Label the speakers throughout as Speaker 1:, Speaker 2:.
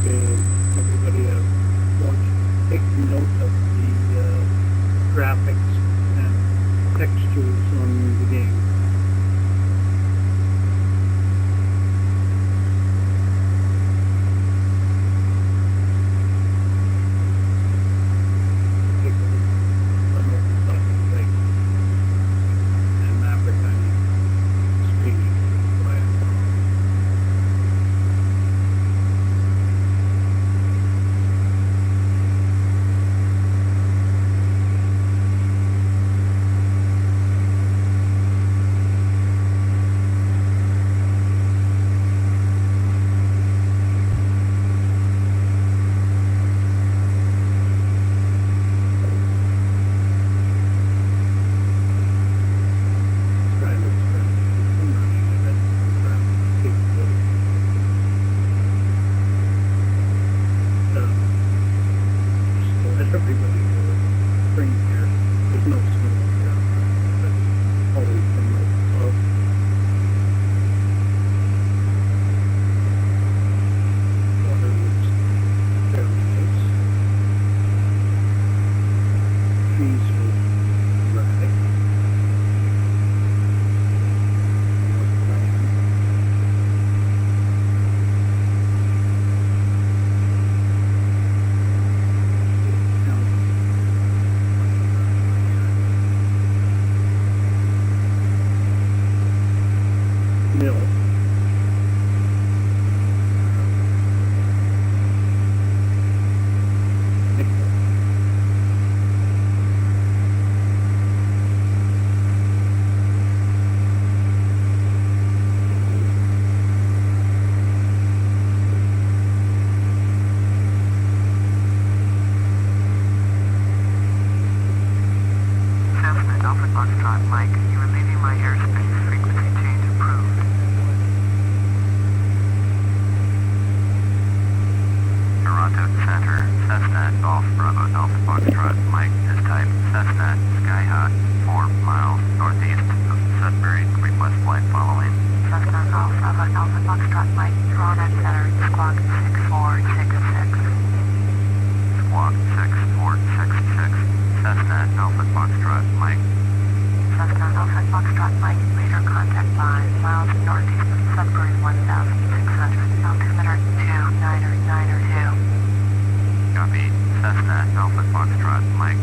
Speaker 1: everybody wants to take note of the graphics and textures on the game. Take a look at what it's like and advertising streaming. Everybody bring here. There's no snow here, but always been like above. Water looks very nice. Trees are erratic. Mill. Nickel.
Speaker 2: Salesman, Alfred Foxtrot, Mike, you are leaving my airspace. Frequency change approved. Toronto Center, Cessna, Golf, Bravo, Alpha Foxtrot, Mike, is type Cessna, Skyhawk, 4 miles northeast of Sudbury. Request flight following. Cessna, Golf, Bravo, Alpha Foxtrot, Mike, Toronto Center, Squawk 6466. Squawk 6466. Cessna, Alpha Foxtrot, Mike. Cessna, Alpha Foxtrot, Mike, radar contact 5 miles northeast of Sudbury, 1,600, altimeter 299er2. Copy, Cessna, Alpha Foxtrot, Mike.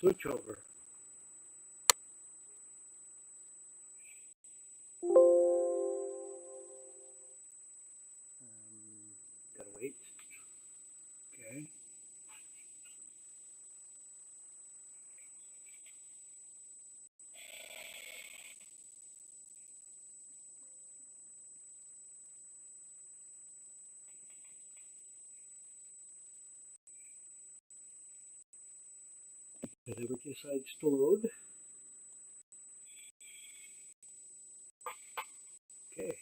Speaker 1: switch over. Gotta wait. Okay. Whatever decides to load. Okay.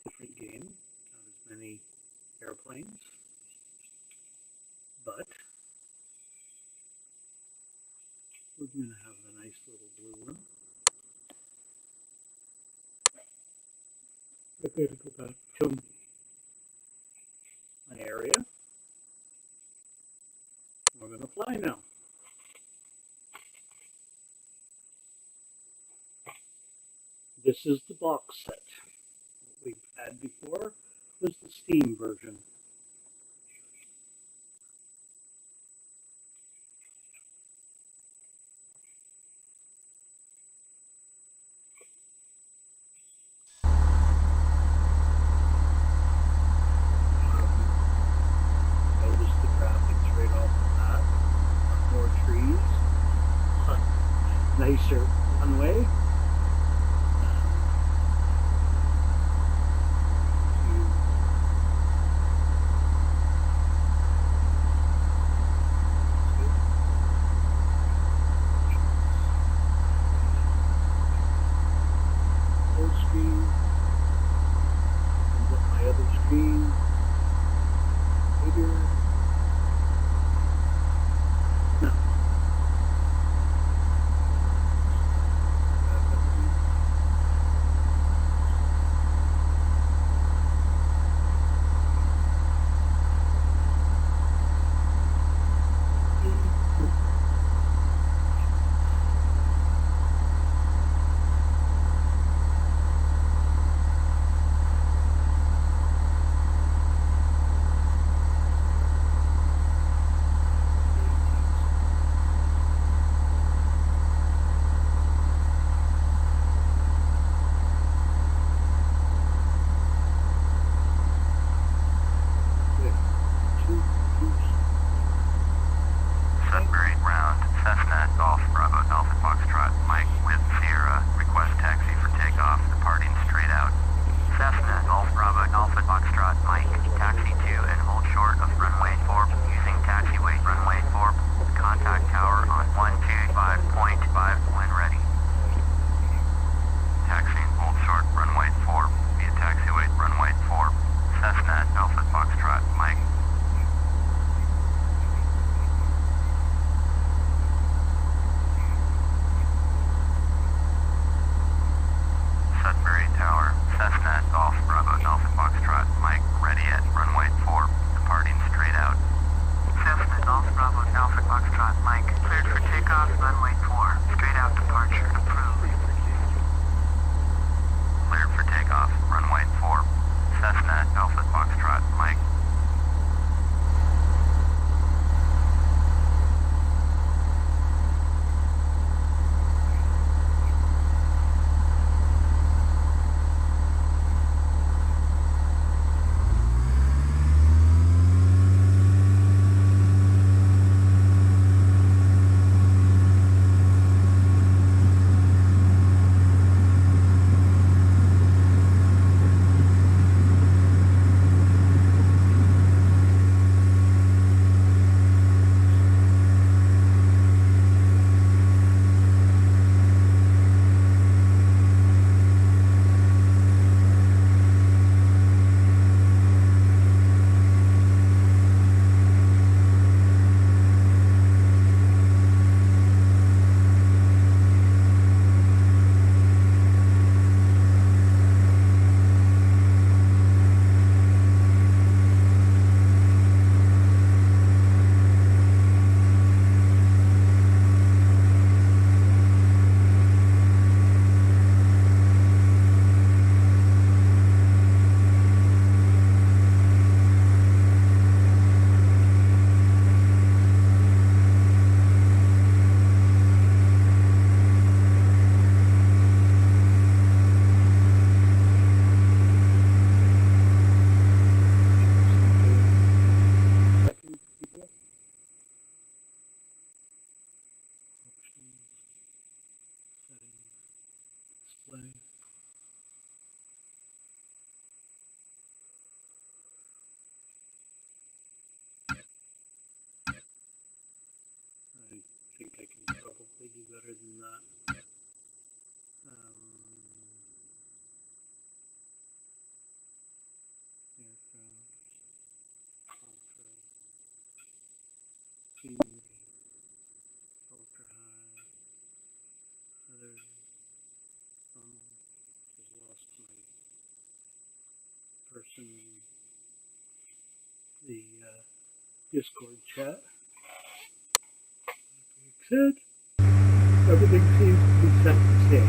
Speaker 1: Different game. Not as many airplanes. But we're going to have the nice little blue one. We're going to go back to my area. We're going to fly now. This is the box set. What we've had before was the Steam version. Notice the graphics right off the bat. More trees. Nicer runway. Discord chat. Like I said, everything seems to be set to stay.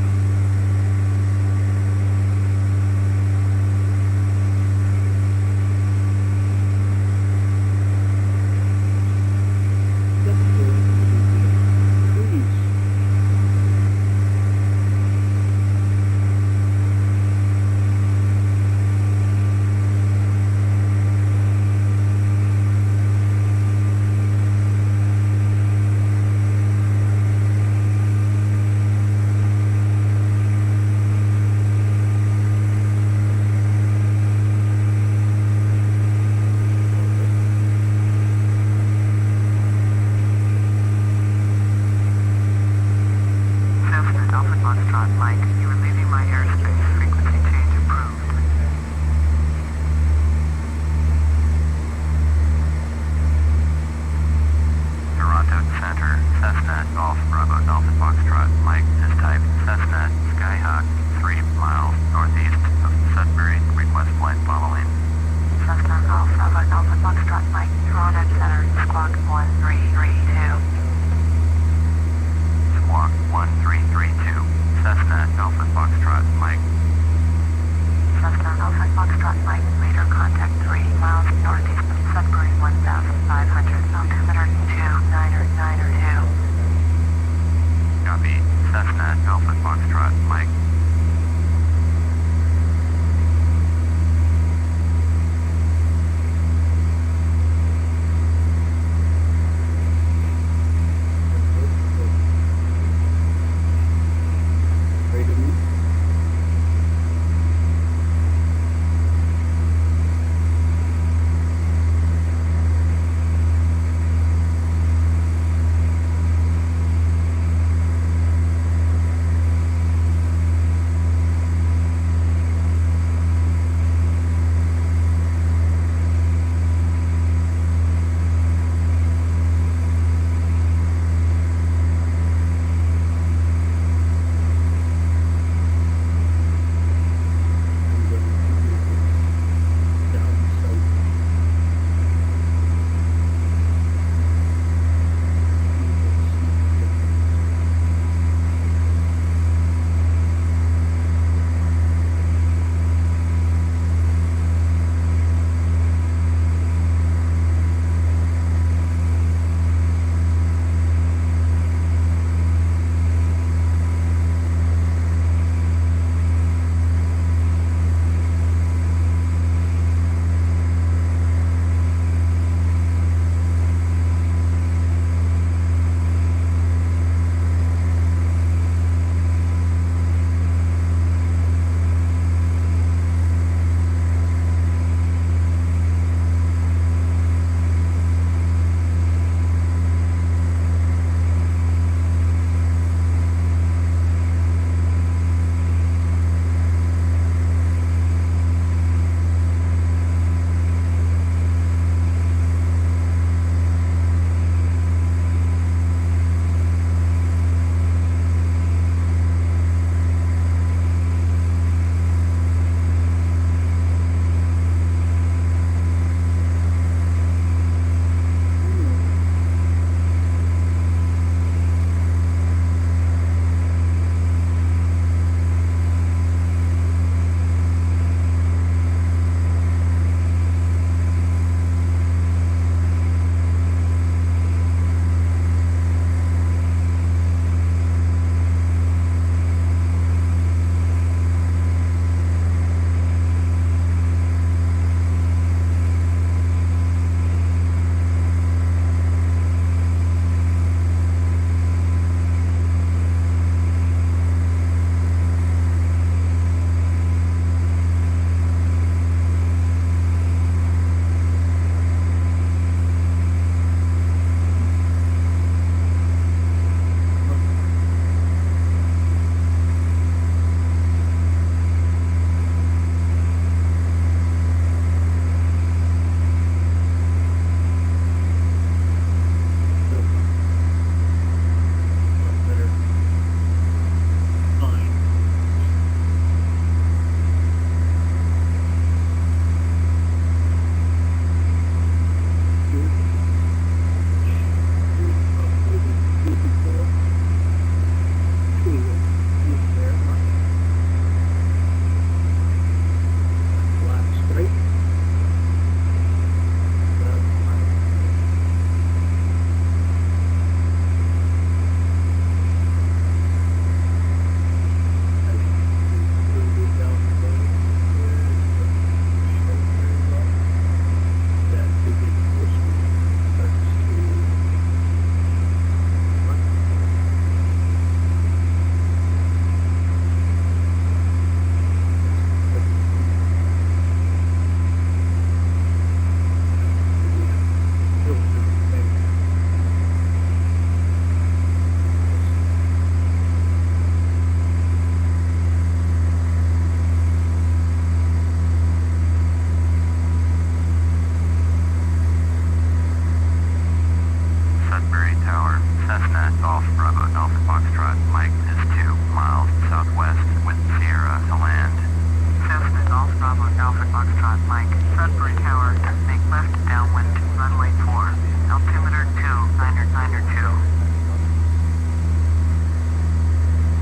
Speaker 2: Foxtrot Mike, Sudbury Tower, make left downwind, runway 4, altimeter 29er 2.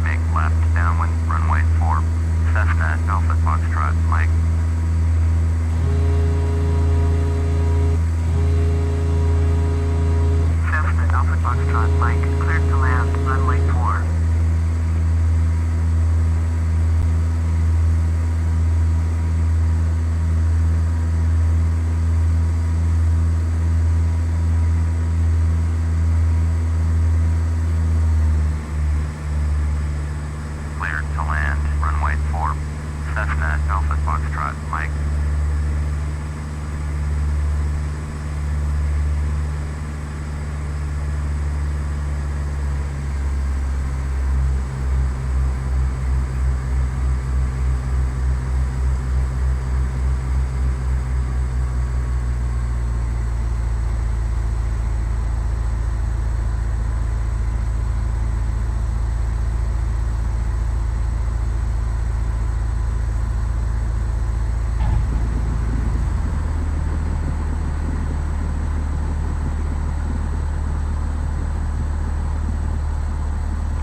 Speaker 2: Make left downwind, runway 4, Cessna Alpha Foxtrot Mike. Cessna Alpha Foxtrot Mike, cleared to land, runway 4. Cleared to land, runway 4, Cessna Alpha Foxtrot Mike.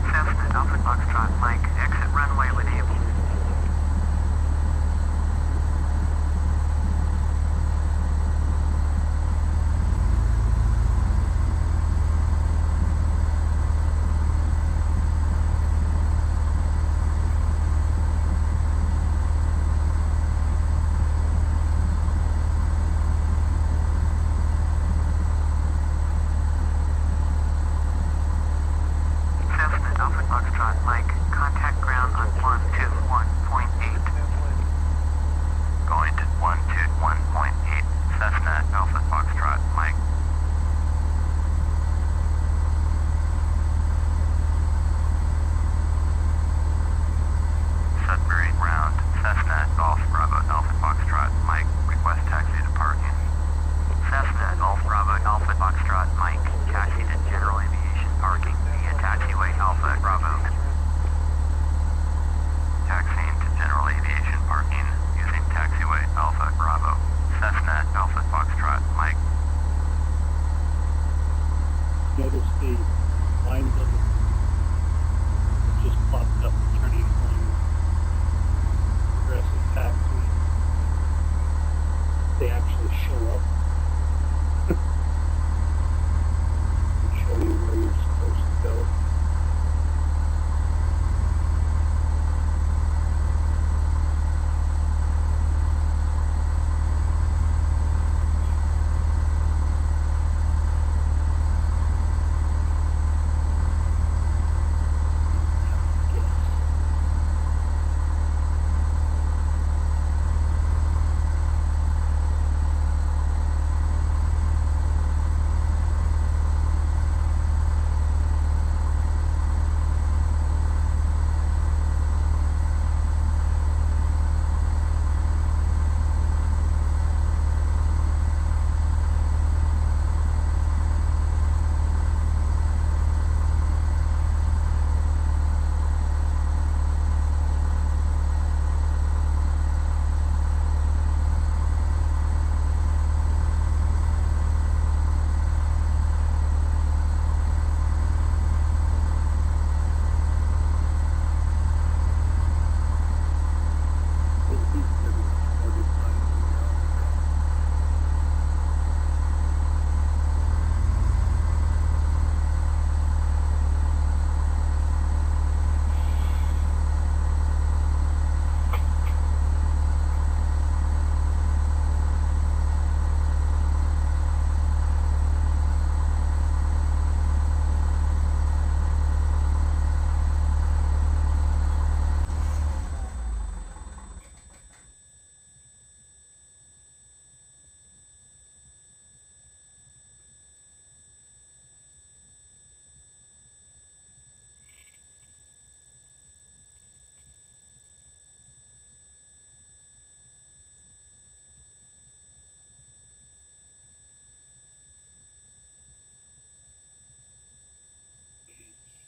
Speaker 2: Cessna Alpha Foxtrot Mike, exit runway when able. Cessna Alpha Foxtrot Mike, contact ground on 121.8. Going to 121.8, Cessna Alpha Foxtrot Mike. Sudbury ground, Cessna Golf Bravo Alpha Foxtrot Mike, request taxi to parking. Cessna Golf Bravo Alpha Foxtrot Mike, taxi to general aviation parking via taxiway Alpha Bravo. Taxiing to general aviation parking using taxiway Alpha Bravo. Cessna Alpha Foxtrot Mike.
Speaker 1: Notice the lines on the that just popped up turning on progressive taxi. They actually show up and show you where you're supposed to go.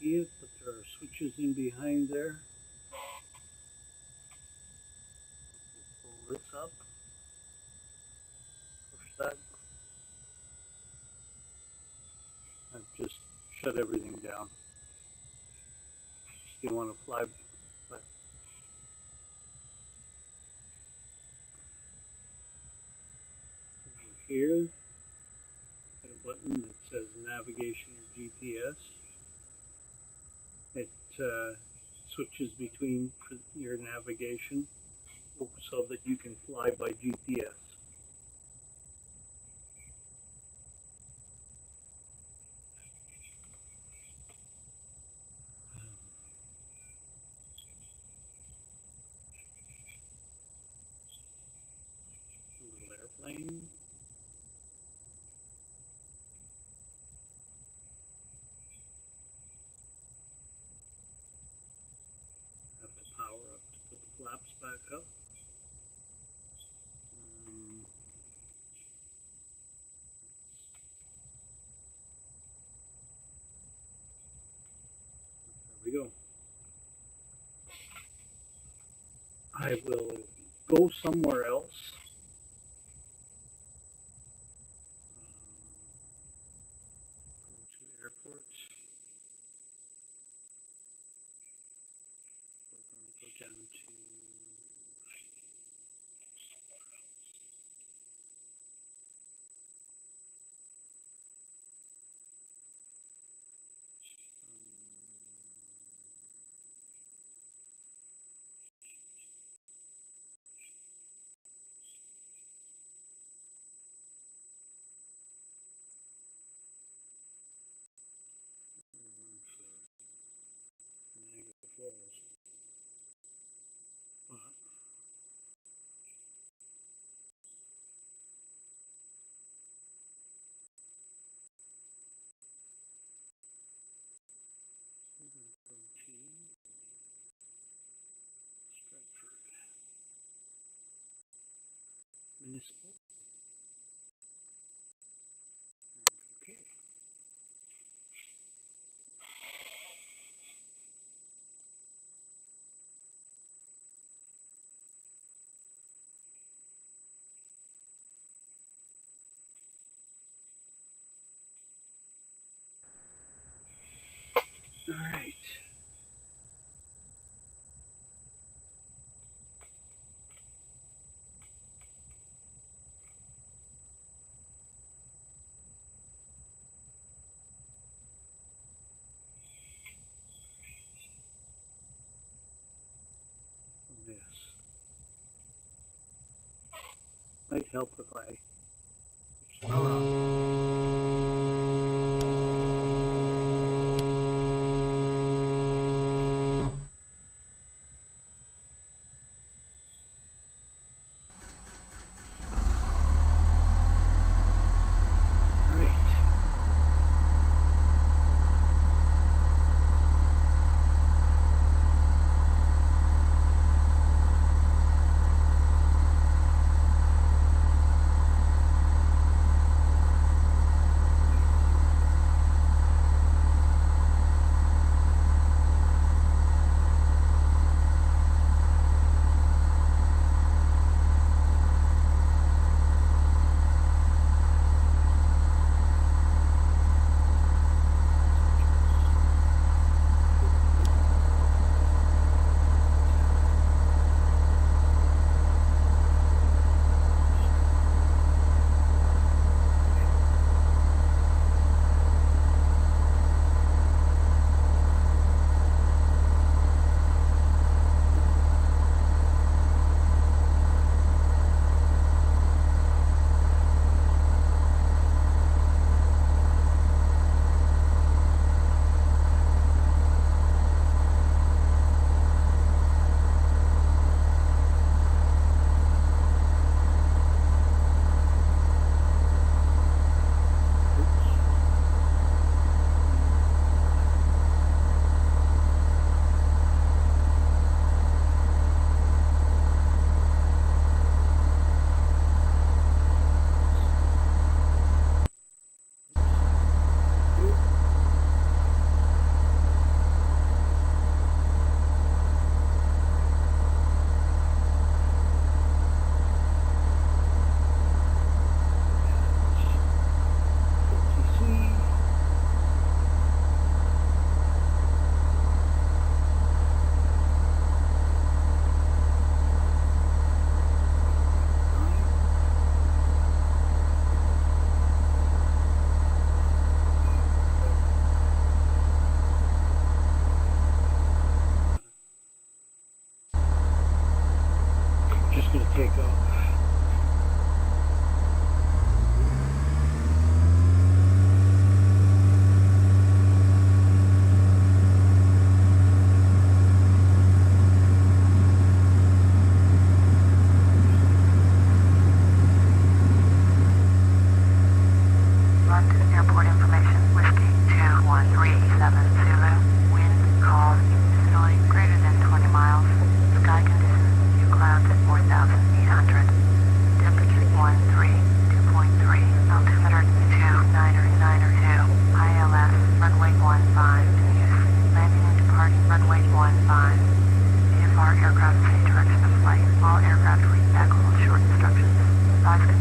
Speaker 1: See it, but there are switches in behind there. Pull this up. just shut everything down. You want to fly over here, got a button that says navigation or GPS. It switches between your navigation so that you can fly by GPS. A little airplane. Have to power up to put the flaps back up. There we go. I will go somewhere else. Go to airport. We're going to go down to Niagara Falls. But we're going to go to Stratford Municipal. Okay. All right. This might help if I switch around.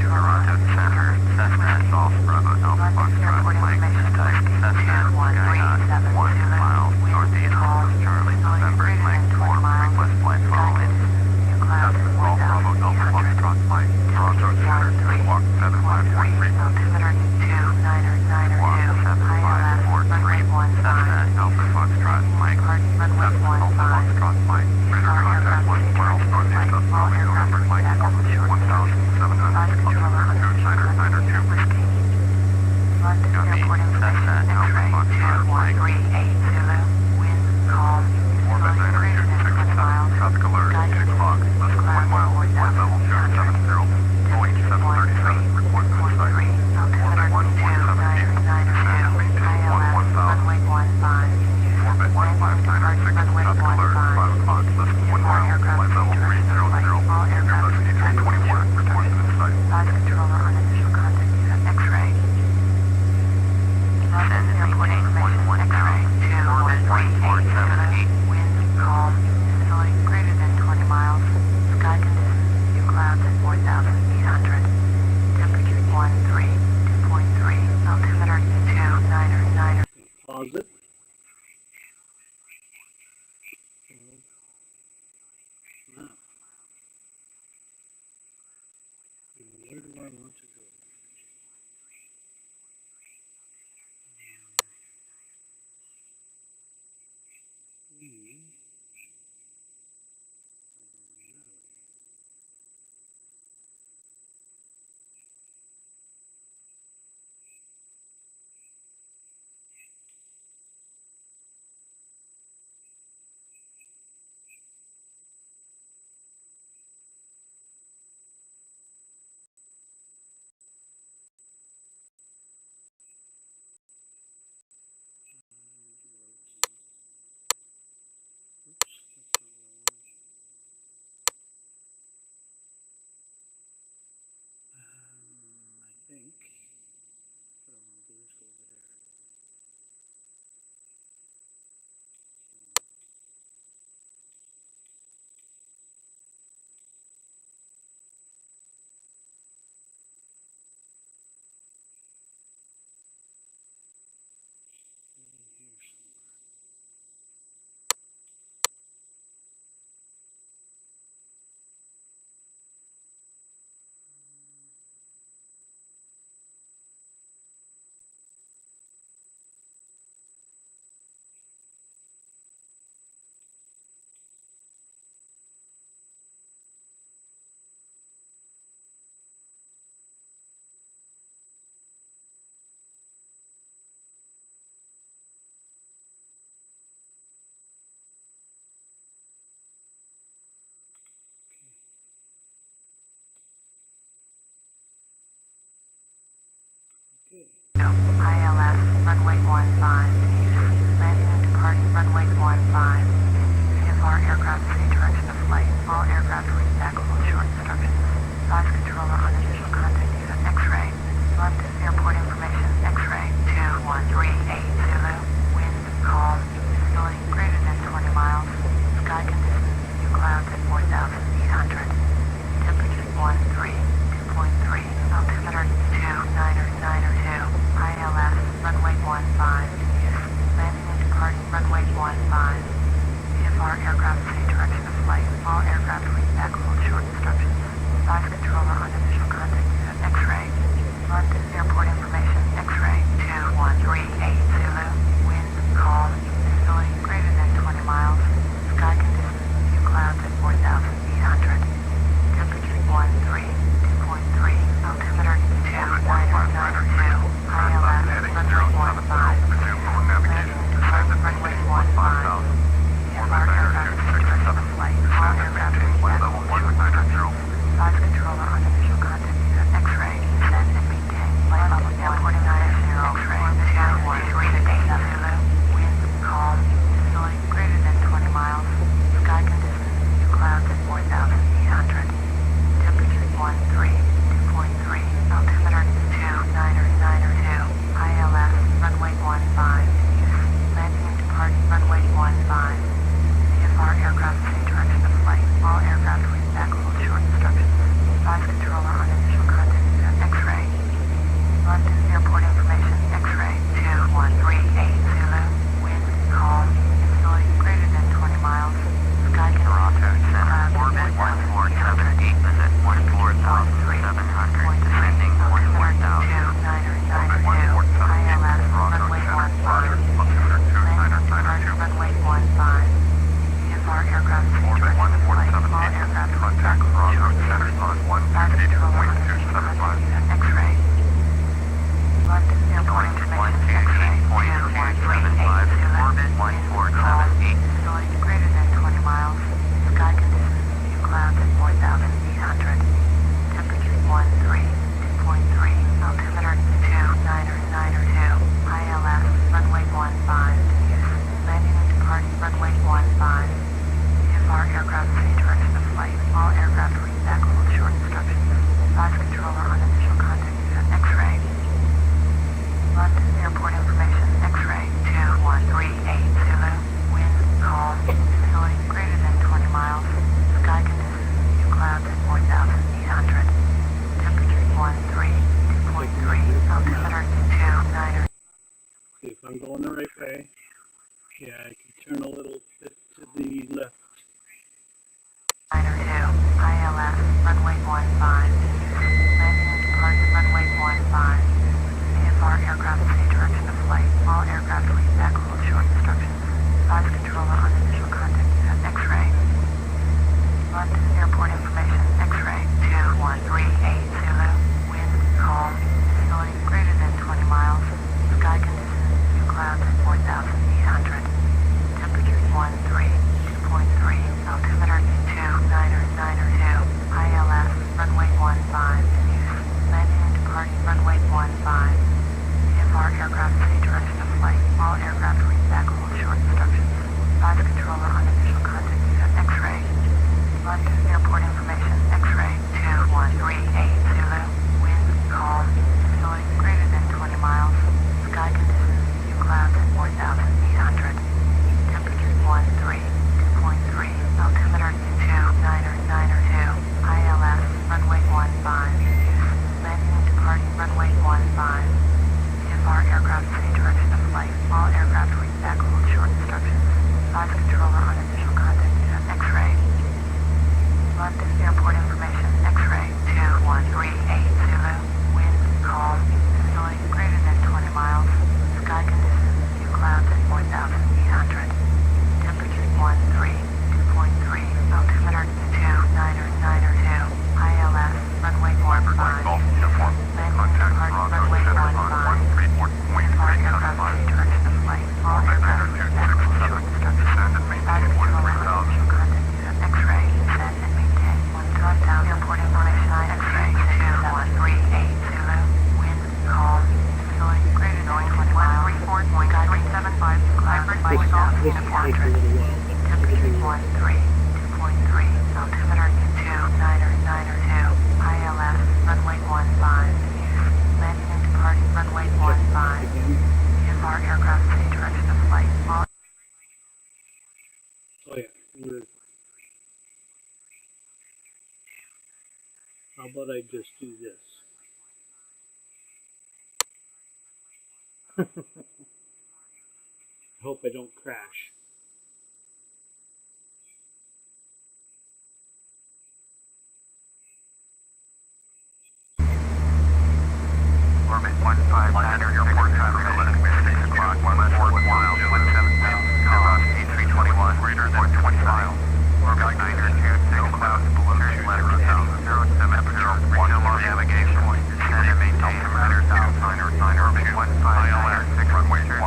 Speaker 2: Toronto Center, Cessna Golf Bravo Alpha Foxtrot Mike is type Cessna Skyhawk 1 mile northeast of Charlie November Mike 4 request flight following. Cessna Golf Bravo Alpha Foxtrot Mike, Toronto Center, squawk 7543. Squawk 7543. Cessna Alpha Foxtrot Mike, Cessna Alpha Foxtrot Mike, radar contact 1 mile northeast of Charlie November Mike 4 1700 altitude Niner 92. Copy, Cessna Alpha Foxtrot Mike.
Speaker 3: Wind calm.
Speaker 2: Orbit 9267, traffic alert, 6 o'clock, less than 1 mile, flight level 070, Boeing 737, report to the site. Orbit 117 feet, descend and maintain 1000. Orbit 15996, traffic alert, 5 o'clock, less than 1 mile, flight level 300, Airbus A321, report to the site.
Speaker 3: Size controller on initial contact unit X-ray.
Speaker 2: Descend and maintain 11,000. Orbit 1478.
Speaker 3: Wind calm. Visibility greater than 20 miles. Sky conditions. Few clouds at 4,800. Temperature 2.3. Altimeter 2999.
Speaker 1: Pause it. Now, where do I want to go? I think what I want to do is go over there. Here somewhere. Okay.
Speaker 3: ILS runway 15. Landing and departing runway 15. VFR aircraft see direction of flight. All aircraft reach back with short instructions. Size controller on initial contact unit X-ray. Left airport information X-ray 2138 Zulu. Wind calm. Visibility greater than 20 miles. Sky conditions. Few clouds at 4,800. Temperature 2.3. Altimeter 2992. ILS runway 15 in use. Landing and departing runway 15. VFR aircraft see direction of flight. All aircraft reach back
Speaker 1: I'm going the right way. Yeah, I can turn a little bit to the left.
Speaker 3: 902, ILS, runway 15, landing and departing runway 15. AFR aircraft state direction of flight. All aircraft read back hold short instructions. Advise controller on initial contact unit X-ray. London airport information X-ray 2138 Zulu. Wind calm. Visibility greater than 20 miles. Sky conditions few clouds at 4,800. Temperature 2.3. Altimeter 2992. ILS runway 15 in use. Landing and departing runway 15. VFR aircraft state direction of flight. All aircraft read back hold short instructions. Advise controller on initial contact unit X-ray. London airport information X-ray 2138 Zulu. Wind calm. Visibility greater than 20 miles. Sky conditions few clouds at 4,800. Temperature 2.3. Altimeter 2992. ILS runway 15 in use. Landing and departing runway 15. VFR aircraft state direction of flight. All aircraft read back hold short instructions. Advise controller on initial contact unit X-ray. London airport information X-ray 2138 Zulu. Wind calm. Visibility greater than 20 miles. Sky conditions few clouds at 4,800. Temperature 2.3. Altimeter 2992. ILS runway 15. Landing and departing runway 15. VFR aircraft state direction of flight. All aircraft read back hold short instructions. Advise controller on initial contact unit X-ray. Send and maintain. Downtown airport information X-ray 2138 Zulu. Wind calm. Visibility greater than 20 miles. Sky 375 clouds at
Speaker 1: This will take a
Speaker 3: 4,800.
Speaker 1: little while, but
Speaker 3: Temperature 2.3. Altimeter 2992. ILS runway 15 in use. Landing and departing runway 15.
Speaker 1: again.
Speaker 3: VFR aircraft state direction of flight. All
Speaker 1: Oh yeah. How about I just do this? I hope I don't crash.
Speaker 2: Orbit 15 London Airport time realistic 6 o'clock, 14 miles, 170, velocity 321, greater than 20 miles. Orbit 926, no clouds below 2,000, 070, window navigation, descend and maintain, altimeter 909, orbit 15, ILS 6 runway 15,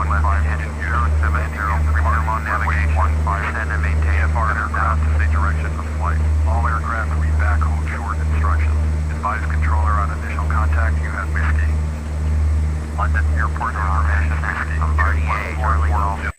Speaker 2: engine 070, window navigation, 15, descend and maintain, VFR aircraft to state direction of flight. All aircraft read back hold short instructions. Advise controller on initial contact, you have whiskey. London Airport information, whiskey, RDA, Charlie Golf.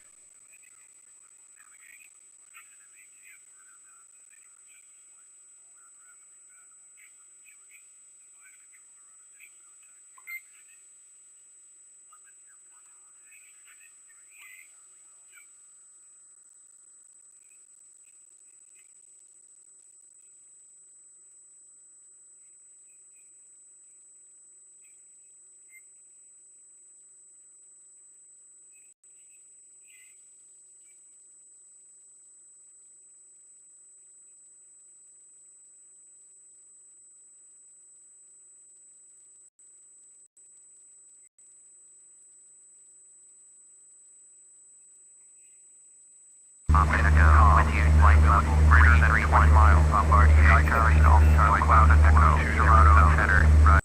Speaker 2: With you, flight level greater than 3 miles, Bombardier Terminal, Cloud Echo, Toronto Center, right.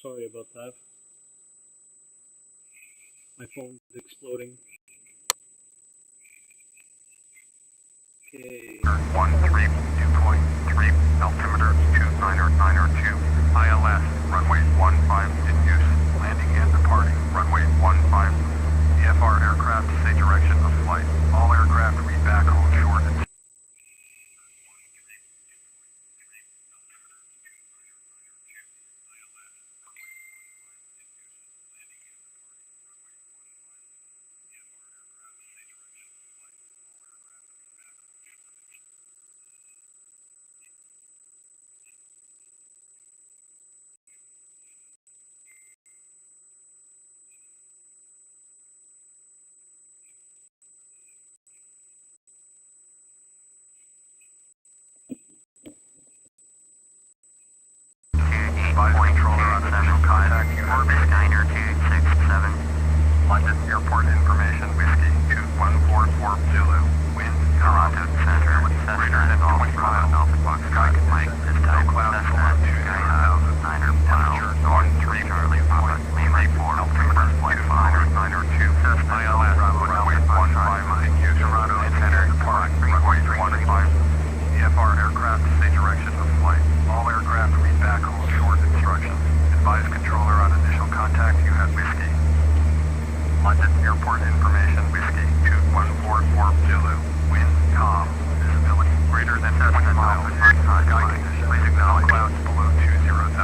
Speaker 1: Sorry about that. My phone's exploding. Okay.
Speaker 2: 13, 2.3, altimeter 29902, ILS, runway 15 in use, landing and departing, runway 15, VFR aircraft state direction of flight. All aircraft read back hold short. Orbit Diner 267. London Airport Information Whiskey 2144 Zulu. Wind Toronto Center. Greater than 20 miles. Alpha Foxtrot Mike this time. Cessna Skyhawk 9er miles. North 3 Charlie Papa Lima 4 altimeter flight 592. Cessna ILS runway 15 in use. Toronto Center Park runway 15. EFR aircraft say direction of flight. All aircraft read back hold short instructions. Advise controller on initial contact you have whiskey. London Airport Information Whiskey 2144 Zulu. Wind calm. Visibility greater than 20 miles. Sky conditions. Please acknowledge clouds below 20,000.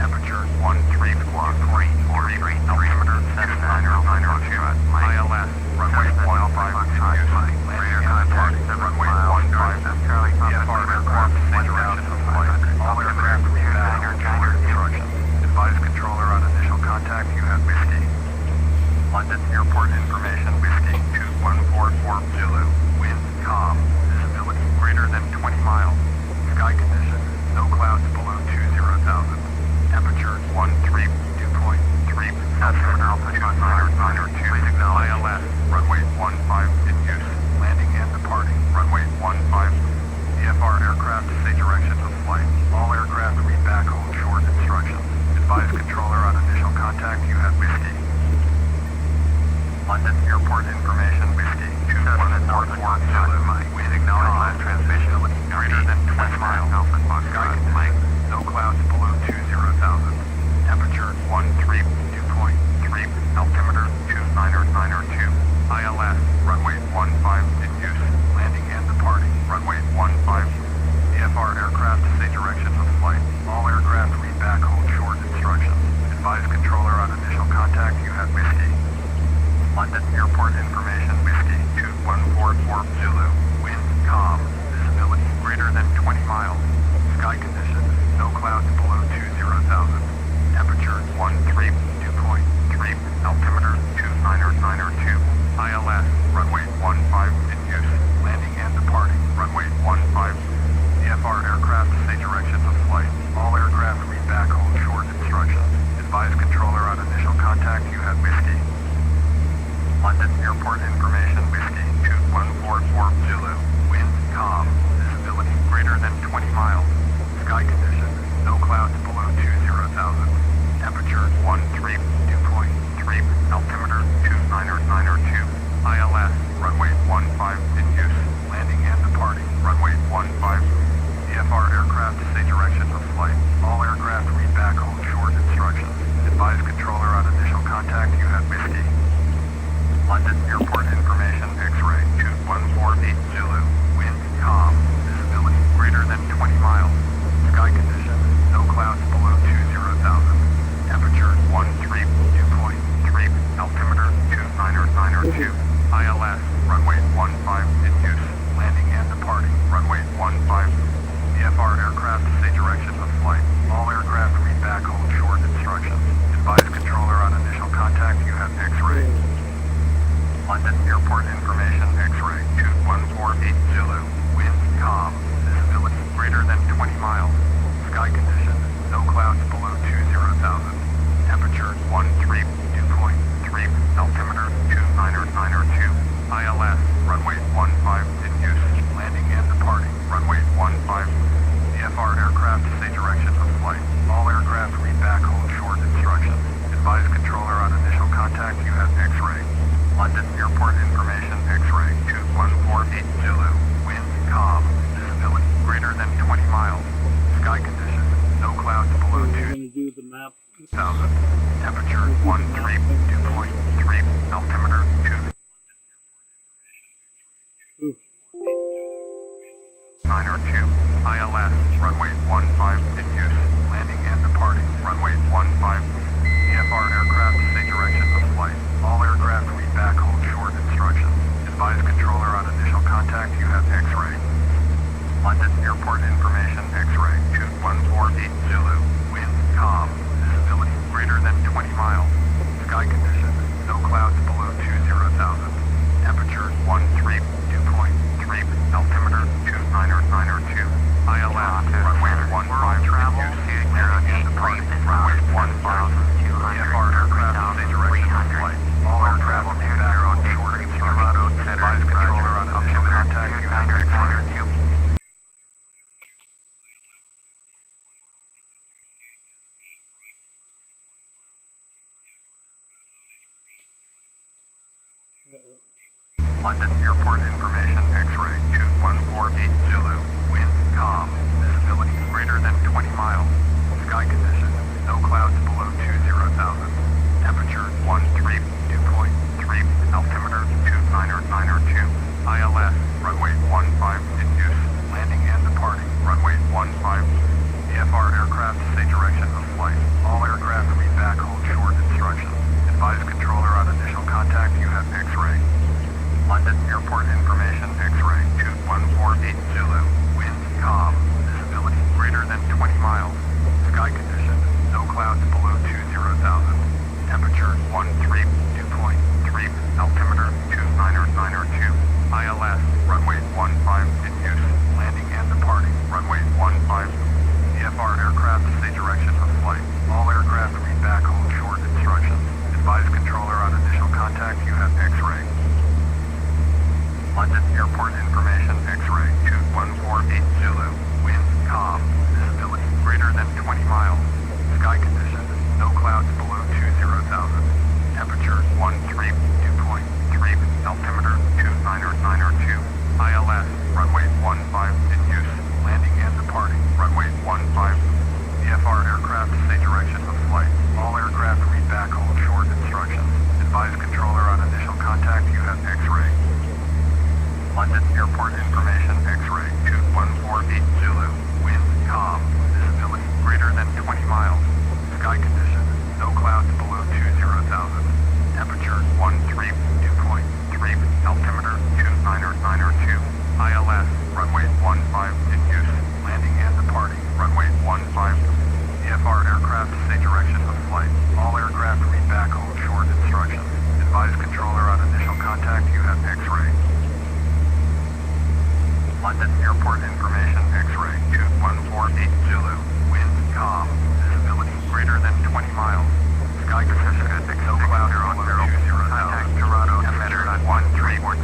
Speaker 2: Temperature 13 squawk 343. Altimeter 7902. ILS runway 15 use. Radar contact runway 15. EFR aircraft say direction of flight. All aircraft read back hold instructions. Advise controller on initial contact you have whiskey. London Airport Information Whiskey 2144 Zulu. Wind calm. Visibility greater than 20 miles. Sky conditions. No clouds below 20,000. Temperature 13 dew point 3. Altimeter 2902. Please acknowledge ILS runway 15 in use. Landing and departing. Runway 15. EFR aircraft say direction of flight. All aircraft read back hold short instructions. Advise controller on initial contact you have whiskey. London Airport Information Whiskey 2144 Zulu. Wind acknowledge last transmission greater than 20 miles. Alpha Foxtrot Mike. No clouds below 20,000. Temperature 13 dew point 3. Altimeter 29902. ILS runway 15 in use. Landing and departing. Runway 15. EFR aircraft say direction of flight. All aircraft read back hold short instructions. Advise controller on initial contact you have whiskey. London Airport Information Whiskey 2144 Zulu. Wind calm. Visibility greater than 20 miles. Sky conditions. No clouds below 20,000. Temperature 13 dew point 3. Altimeter 29902. ILS runway 15 in use. Landing and departing. Runway 15. EFR aircraft say direction of flight. All aircraft read back hold short instructions. Advise controller on initial contact you have whiskey. London Airport Information Whiskey 2144 Zulu. Wind calm. Visibility greater than 20 miles. Sky conditions. No clouds below 20,000. Temperature 13 dew point 3. Altimeter 29902. ILS runway 15 in use. Landing and departing. Runway 15. EFR aircraft say direction of flight. All aircraft read back hold short instructions. Advise controller on initial contact you have whiskey. London Airport Information X-Ray 2148 Zulu. Wind calm. Visibility greater than 20 miles. Sky conditions. No clouds below 20,000. Temperature 13 dew point 3. Altimeter 29902. ILS runway 15 in use. Landing and departing. Runway 15. EFR aircraft say direction of flight. All aircraft read back hold short instructions. Advise controller on initial contact you have X-ray. London Airport Information X-Ray 2148 Zulu. Wind calm. Visibility greater than 20 miles. Sky conditions. No clouds below 20,000. Temperature 13 dew point 3. Altimeter 29902. ILS runway 15 in use. Landing and departing. Runway 15. EFR aircraft say direction of flight. All aircraft read back hold short instructions. Advise controller on initial contact you have X-ray. London Airport Information X-Ray 2148 Zulu. Wind calm. Visibility greater than 20 miles. Sky conditions. No clouds below
Speaker 1: We're going to do the map.
Speaker 2: 2,000. Temperature 13 dew point 3. Altimeter 2.
Speaker 1: Oof.
Speaker 2: 902. ILS runway 15 in use. Landing and departing. Runway 15. EFR aircraft say direction of flight. All aircraft read back hold short instructions. Advise controller on initial contact you have X-ray. London Airport Information X-Ray 2148 Zulu. Wind calm. Visibility greater than 20 miles. Sky conditions. No clouds below 20,000. Temperature 13 dew point 3. Altimeter 29902. ILS runway 15 in use. Landing and departing. Runway 15. London Airport information X-ray 2148 Zulu. Wind calm. Visibility greater than 20 miles. Sky condition. No clouds below 20,000. Temperature 13, dew point 3. Altimeter 29902. ILS runway 15 in use. Landing and departing. Runway 15. VFR aircraft say direction of flight. All aircraft read back hold short instructions. Advise controller on initial contact you have X-ray. London Airport information X-ray 2148 Zulu. Wind calm. Visibility greater than 20 miles. Sky condition. No clouds below 20,000. Temperature 13, dew point 3. Altimeter 29902. ILS runway 15 in use. Landing and departing. Runway 15. VFR aircraft say direction of flight. All aircraft read back hold short instructions. Advise controller on initial contact you have X-ray. London Airport information X-ray 2148 Zulu. Wind calm. Visibility greater than 20 miles. Sky condition. No clouds below 20,000. Temperature 13, dew point 3. Altimeter 29902. ILS runway 15 in use. Landing and departing. Runway 15. VFR aircraft say direction of flight. All aircraft read back hold short instructions. Advise controller on initial contact you have X-ray. London Airport information X-ray 2148 Zulu. Wind calm. Visibility greater than 20 miles. Sky condition. No clouds below 20,000. Temperature 13, dew point 3. Altimeter 29902. ILS runway 15 in use. Landing and departing. Runway 15. VFR aircraft say direction of flight. All aircraft read back hold short instructions. Advise controller on initial contact you have X-ray. London Airport information X-ray 2148 Zulu. Wind calm. Visibility greater than 20 miles. Sky condition. No clouds below 20,000. Contact Toronto. Temperature 13.35.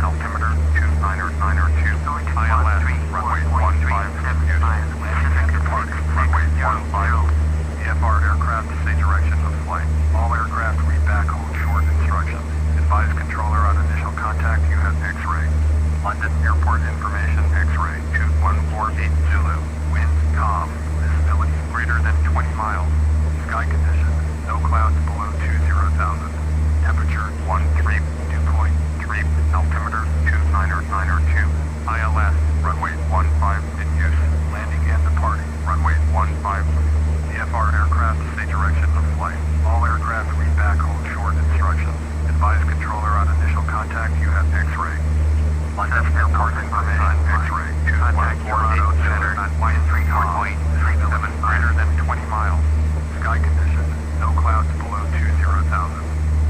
Speaker 2: Altimeter 29902. ILS runway 15 in use. Landing and departing. Runway 15. VFR aircraft say direction of flight. All aircraft read back hold short instructions. Advise controller on initial contact you have X-ray. London Airport information X-ray 2148 Zulu. Wind calm. Visibility greater than 20 miles. Sky condition. No clouds below 20,000. Temperature 13, dew point 3. Altimeter 29902. ILS runway 15 in use. Landing and departing. Runway 15. VFR aircraft say direction of flight. All aircraft read back hold short instructions. Advise controller on initial contact you have X-ray. London Airport information X-ray 2148 Center on wind 3.37 greater than 20 miles. Sky condition. No clouds below 20,000.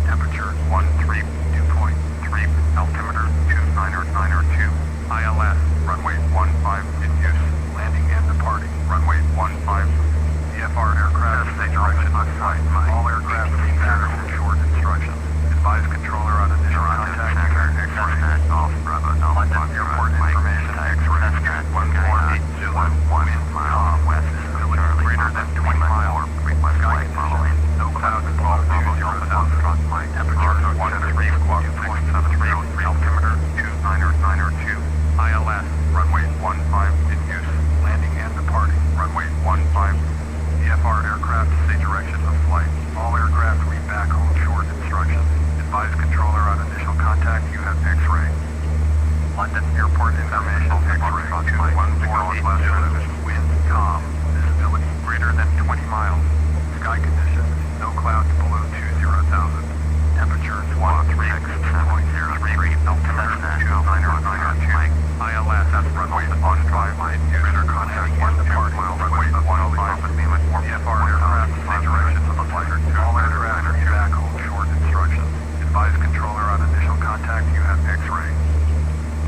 Speaker 2: Temperature 13, dew point 3. Altimeter 29902. ILS runway 15 in use. Landing and departing. Runway 15. VFR aircraft say direction of flight. All aircraft read back hold short instructions. Advise controller on initial contact you have X-ray. London Airport information X-ray 2148 Zulu. Wind calm. Visibility greater than 20 miles. Sky condition. No clouds below 20,000. Temperature 13, dew point 3. Altimeter 29902. ILS runway 15 in use. Landing and departing. Runway 15. VFR aircraft say direction of flight. All aircraft read back hold short instructions. Advise controller on initial contact you have X-ray. London Airport information X-ray 2148 Zulu. Wind calm. Visibility greater than 20 miles. Sky condition. No clouds below 20,000. Temperature 13.03. Altimeter 29902. ILS runway 15 in use. Contact 1 departing. Runway 15. VFR aircraft say direction of flight. All aircraft read back hold short instructions. Advise controller on initial contact you have X-ray.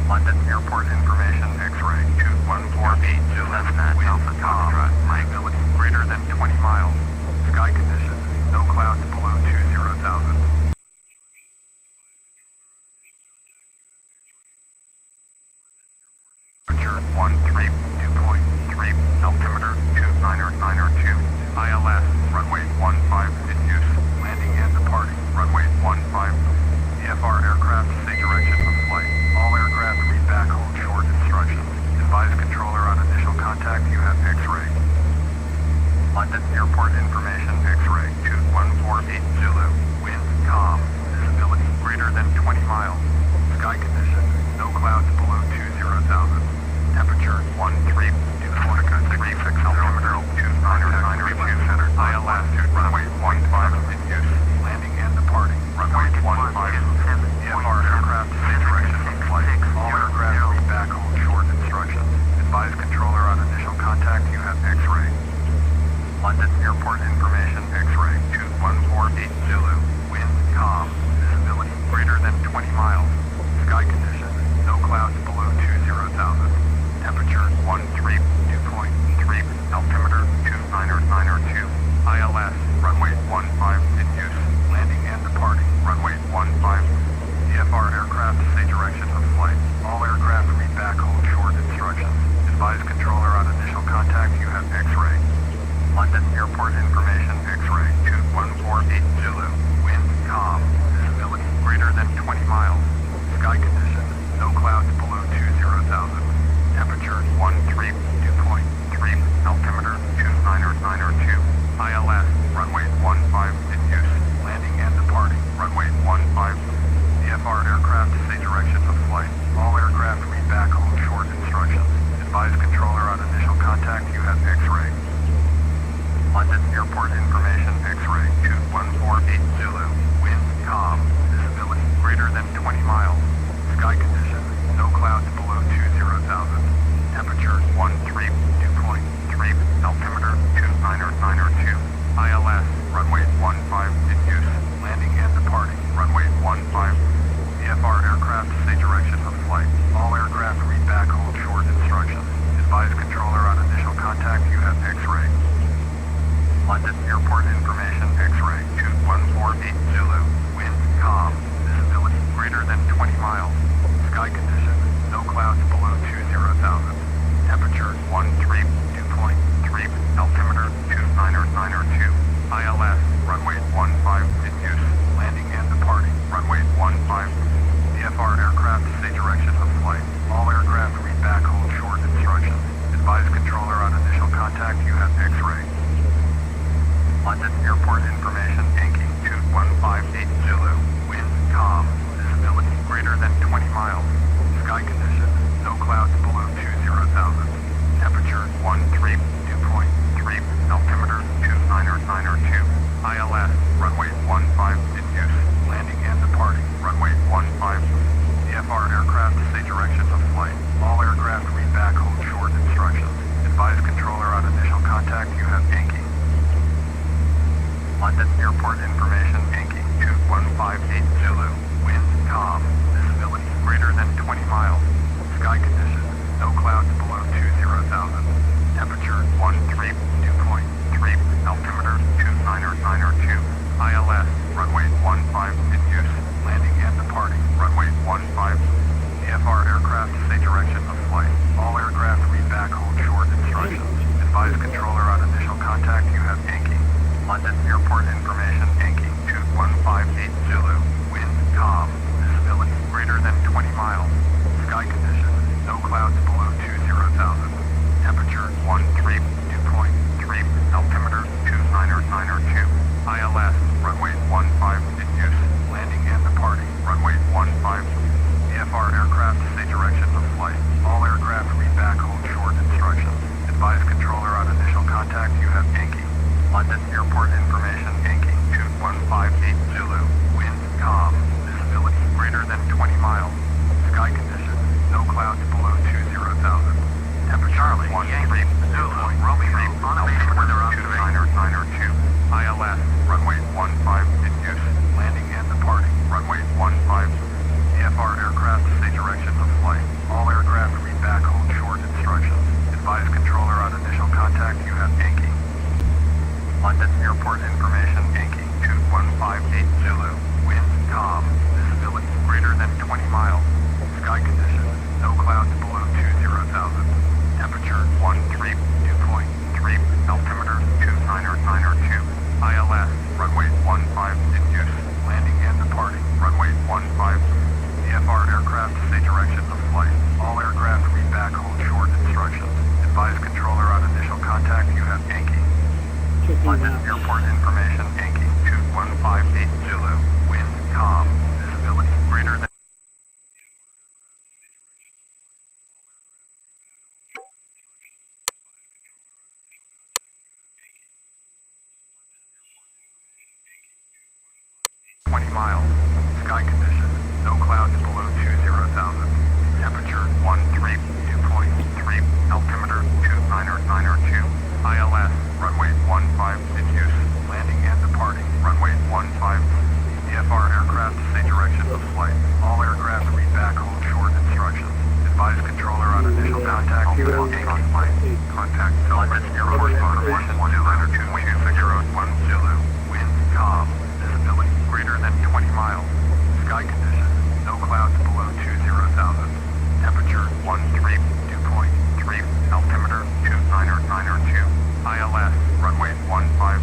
Speaker 2: London Airport information X-ray 2148 Zulu. Wind calm. Visibility greater than 20 miles. Sky condition. No clouds below 20,000. Temperature 13, dew point 3. Altimeter 29902. ILS runway 15 in use. Landing and departing. Runway 15. VFR aircraft say airport information X-ray 2148 Zulu. Wind calm. Visibility greater than 20 miles. Sky condition. No clouds below 20,000. Temperature 132.3. Altimeter 29902. ILS runway 15 in use. Landing and departing. Runway 15. VFR aircraft say direction of flight. All aircraft read back hold short instructions. Advise controller on initial contact you have X-ray. London Airport information X-ray 2148 Zulu. Wind calm. Visibility greater than 20 miles. Sky condition. No clouds below 20,000. Temperature 132.3. Altimeter 29902. ILS runway 15 in use. Landing and departing. Runway 15. VFR aircraft say direction of flight. All aircraft read back hold short instructions. Advise controller on initial contact you have X-ray. London Airport information X-ray 2148 Zulu. Wind calm. Visibility greater than 20 miles. Sky condition. No clouds below 20,000. Temperature 132.3. Altimeter 29902. ILS runway 15 in use. Landing and departing. Runway 15. VFR aircraft say direction of flight. All aircraft read back hold short instructions. Advise controller on initial contact you have X-ray. London Airport information Yankee 2158 Zulu. Wind calm. Visibility greater than 20 miles. Sky condition. No clouds below 20,000. Temperature 132.3. Altimeter 29902. ILS runway 15 in use. Landing and departing. Runway 15. VFR aircraft say direction of flight. All aircraft read back hold short instructions. Advise controller on initial contact you have Yankee. London Airport information Yankee 2158 Zulu. Wind calm. Visibility greater than 20 miles. Sky condition. No clouds below 20,000. Temperature 132.3. Altimeter 29902. ILS runway 15 in use. Landing and departing. Runway 15. VFR aircraft say direction of flight. All aircraft read back hold short instructions. Advise controller on initial contact you have Yankee. London Airport information Yankee 2158 Zulu. Wind calm. Visibility greater than 20 miles. Sky condition. No clouds below 20,000. Temperature 132.3. Altimeter 29902. ILS runway 15 in use. Landing and departing. Runway 15. VFR aircraft say direction of flight. All aircraft read back hold short instructions. Advise controller on initial contact you have Yankee. London Airport information Yankee 2158 Zulu. Wind calm. Visibility greater than 20 miles. Sky condition. No clouds below 20,000. Temperature 13 Zulu. Romeo on a base weather observation. 29902. ILS runway 15 in use. Landing and departing. Runway 15. VFR aircraft say direction of flight. All aircraft read back hold short instructions. Advise controller on initial contact you have Yankee. London Airport information Yankee 2158 Zulu. Wind calm. Visibility greater than 20 miles. Sky condition. No clouds below 20,000. Temperature 132.3. Altimeter 29902. ILS runway 15 in use. Landing and departing. Runway 15. VFR aircraft say direction of flight. All aircraft read back hold short instructions. Advise controller on initial contact you have Yankee. London Airport information Yankee 2158 Zulu. Wind calm. Visibility greater than 20 miles. Sky condition. No clouds below 20,000. Temperature 132.3. Altimeter 29902. ILS runway 15 in use. Landing and departing. Runway 15. VFR aircraft say direction of flight. All aircraft read back hold short instructions. Advise controller on initial contact you have Yankee flight. Contact London Airport information 292.010 Zulu. Wind calm. Visibility greater than 20 miles. Sky condition. No clouds below 20,000. Temperature 132.3. Altimeter 29902. ILS runway 15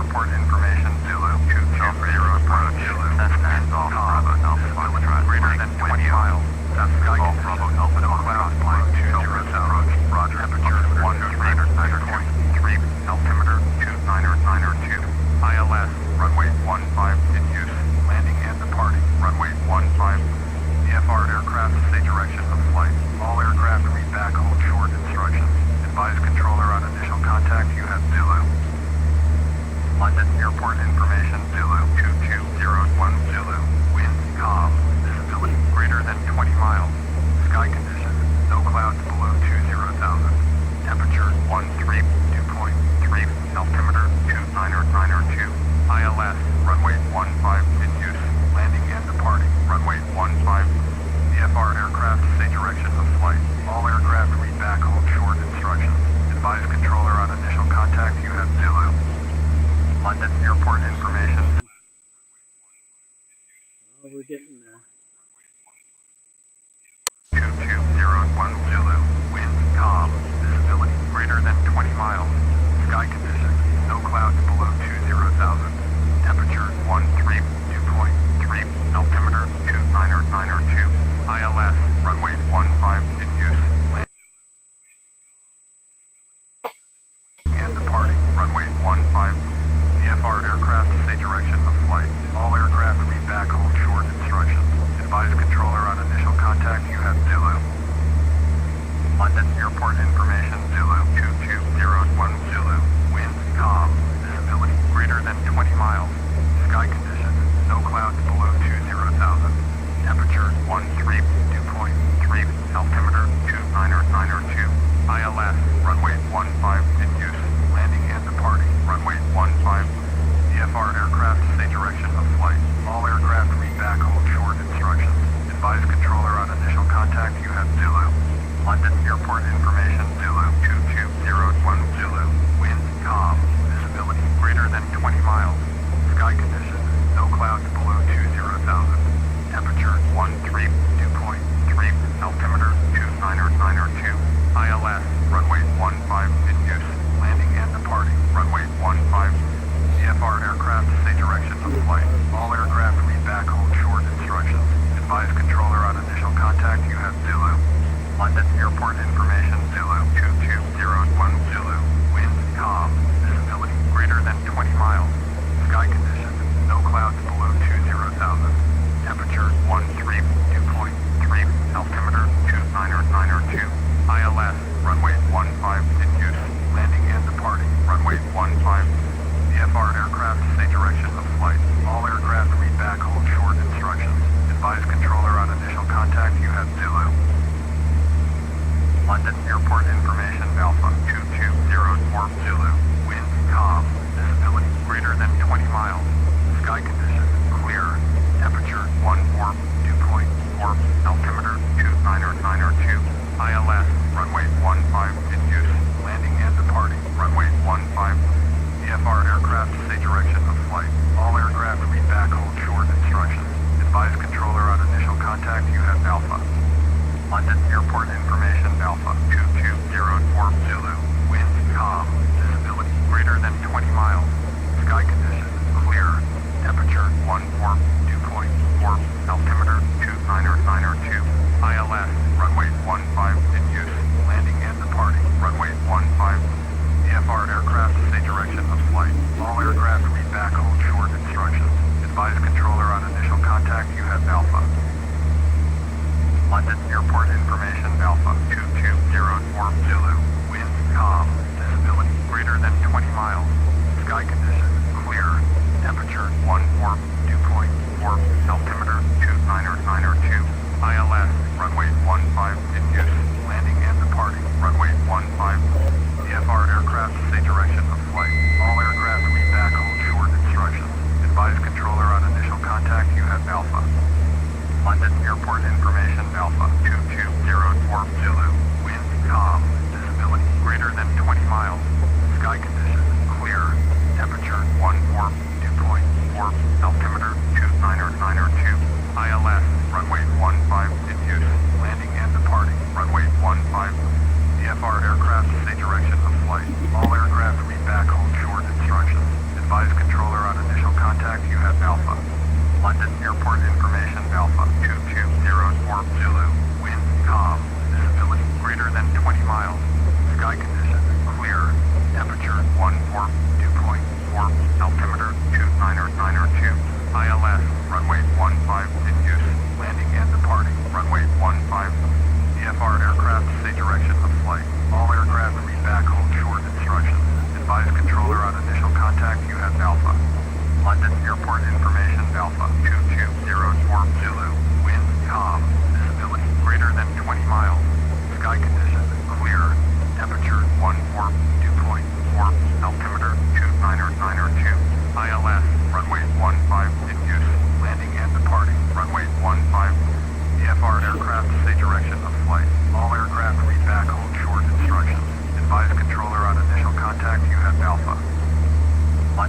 Speaker 2: airport information, Zulu 220 approach, Cessna Golf Bravo Alpha Foxtrot, greater than 20 miles. Sky Golf Bravo Alpha, no clouds, flight 207 approach, roger, temperature 13.3, altimeter 29902, ILS, runway 15 in use, landing and departing, runway 15, VFR aircraft, say direction of flight, all aircraft read back, hold short instructions, advise controller on initial contact, you have Zulu. London Airport information, Zulu 2201 Zulu, wind calm, visibility greater than 20 miles, sky conditions, no clouds below 20,000, temperature 2.3, altimeter 29902, ILS, runway 15 in use, landing and departing, runway 15, VFR aircraft, say direction of flight, all aircraft read back, hold short instructions, advise controller on initial contact, you have Zulu. London Airport information.
Speaker 1: Oh, we're getting there.
Speaker 2: 2201 Zulu, wind calm, visibility greater than 20 miles, sky conditions, no clouds below 20,000, temperature 2.3, altimeter 29902, ILS, runway 15 in use, and departing, runway 15, VFR aircraft, say direction of flight, all aircraft read back, hold short instructions, advise controller on initial contact, you have Zulu. London Airport information, Zulu 2201 Zulu, wind calm, visibility greater than 20 miles, sky conditions, no clouds below 20,000, temperature 2.3, altimeter 29902, ILS, runway 15 in use, landing and departing, runway 15, VFR aircraft, say direction of flight, all aircraft read back, hold short instructions, advise controller on initial contact, you have Zulu. London Airport information, Zulu 2201 Zulu, wind calm, visibility greater than 20 miles, sky conditions, no clouds below 20,000, temperature 2.3, altimeter 29902, ILS, runway 15 in use, landing and departing, runway 15, VFR aircraft, say direction of flight, all aircraft read back, hold short instructions, advise controller on initial contact, you have Zulu. London Airport information, Zulu 2201 Zulu, wind calm, visibility greater than 20 miles, sky conditions, no clouds below 20,000, temperature 2.3, altimeter 29902, ILS, runway 15 in use, landing and departing, runway 15, VFR aircraft, say direction of flight, all aircraft read back, hold short instructions, advise controller on initial contact, you have Zulu. London Airport information, Alpha 2204 Zulu, wind calm, visibility greater than 20 miles, sky conditions, clear, temperature 2.4, altimeter 29902, ILS, runway 15 in use, landing and departing, runway 15, VFR aircraft, say direction of flight, all aircraft read back, hold short instructions, advise controller on initial contact, you have Alpha. London Airport information, Alpha 2204 Zulu, wind calm, visibility greater than 20 miles, sky conditions, clear, temperature 2.4, altimeter 29902, ILS, runway 15 in use, landing and departing, runway 15, VFR aircraft, say direction of flight, all aircraft read back, hold short instructions, advise controller on initial contact, you have Alpha. London Airport information, Alpha 2204 Zulu, wind calm, visibility greater than 20 miles, sky conditions, clear, temperature 2.4, altimeter 29902, ILS, runway 15 in use, landing and departing, runway 15, VFR aircraft, say direction of flight, all aircraft read back, hold short instructions, advise controller on initial contact, you have Alpha. London Airport information, Alpha 2204 Zulu, wind calm, visibility greater than 20 miles, sky conditions, clear, temperature 2.4, altimeter 29902, ILS, runway 15 in use, landing and departing, runway 15, VFR aircraft, say direction of flight, all aircraft read back, hold short instructions, advise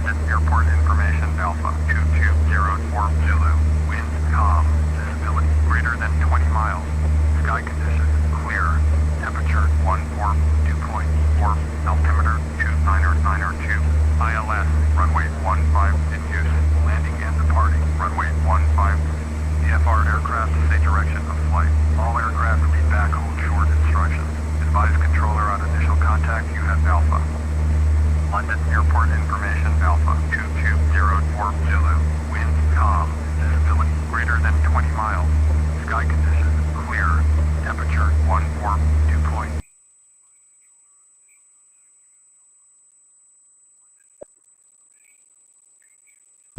Speaker 2: London Airport information Alpha 2204 Zulu. Wind calm. Visibility greater than 20 miles. Sky condition clear. Temperature 142.4. Altimeter 29902. ILS runway 15 in use. Landing and departing. Runway 15. VFR aircraft say direction of flight. All aircraft read back hold short instructions. Advise controller on initial contact you have Alpha. London Airport information Alpha 2204 Zulu. Wind calm. Visibility greater than 20 miles. Sky condition clear. Temperature 142.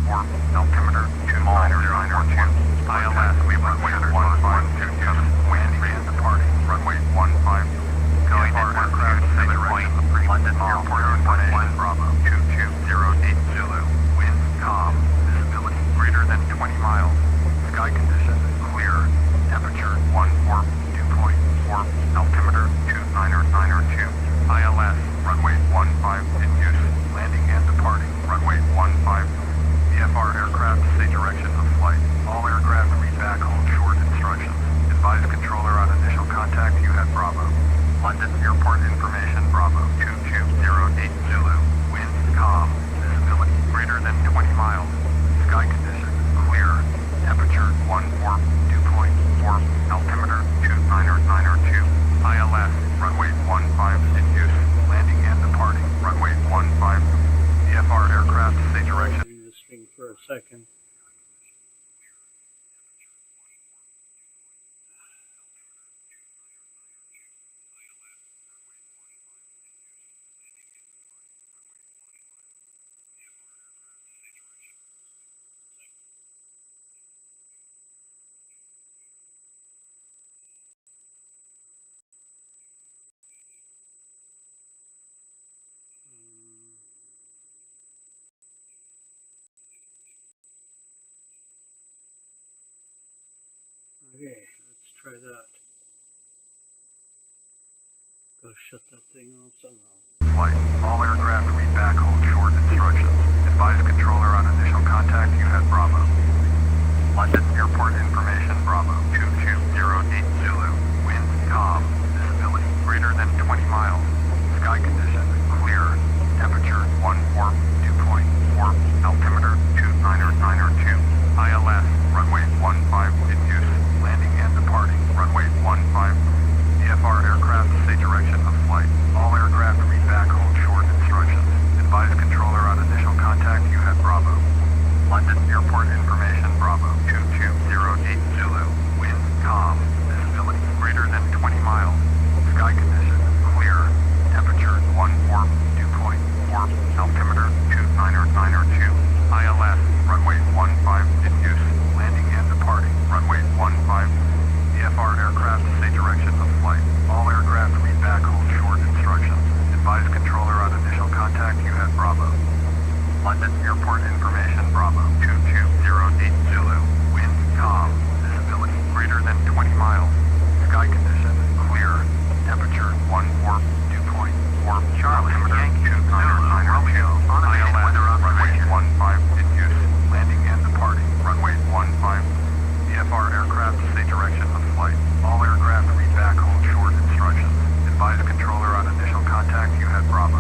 Speaker 2: Altimeter 29902. ILS runway 1527. Landing and departing. Runway 15. Going to aircraft say direction of London Airport information Bravo 2208 Zulu. Wind calm. Visibility greater than 20 miles. Sky condition clear. Temperature 142.4. Altimeter 29902. ILS runway 15 in use. Landing and departing. Runway 15. VFR aircraft say direction of flight. All aircraft read back hold short instructions. Advise controller on initial contact you have Bravo. London Airport information Bravo 2208 Zulu. Wind calm. Visibility greater than 20 miles. Sky condition clear. Temperature 142.4. Altimeter 29902. ILS runway 15 in use. Landing and departing. Runway 15. VFR aircraft say direction.
Speaker 1: This thing for a second. Okay, let's try that. Gotta shut that thing off somehow.
Speaker 2: Flight. All aircraft read back hold short instructions. Advise controller on initial contact you have Bravo. London Airport information Bravo 2208 Zulu. Wind calm. Visibility greater than 20 miles. Sky condition clear. Temperature 142.4. Altimeter 29902. ILS runway 15 in use. Landing and departing. Runway 15. VFR aircraft say direction of flight. All aircraft read back hold short instructions. Advise controller on initial contact you have Bravo. London Airport information Bravo 2208 Zulu. Wind calm. Visibility greater than 20 miles. Sky condition clear. Temperature 142.4. Altimeter 29902. ILS runway 15 in use. Landing and departing. Runway 15. VFR aircraft say direction of flight. All aircraft read back hold short instructions. Advise controller on initial contact you have Bravo. London Airport information Bravo 2208 Zulu. Wind calm. Visibility greater than 20 miles. Sky condition clear. Temperature 142.4. Charlie Yankee 29902. ILS runway 15 in use. Landing and departing. Runway 15. VFR aircraft say direction of flight. All aircraft read back hold short instructions. Advise controller on initial contact you have Bravo.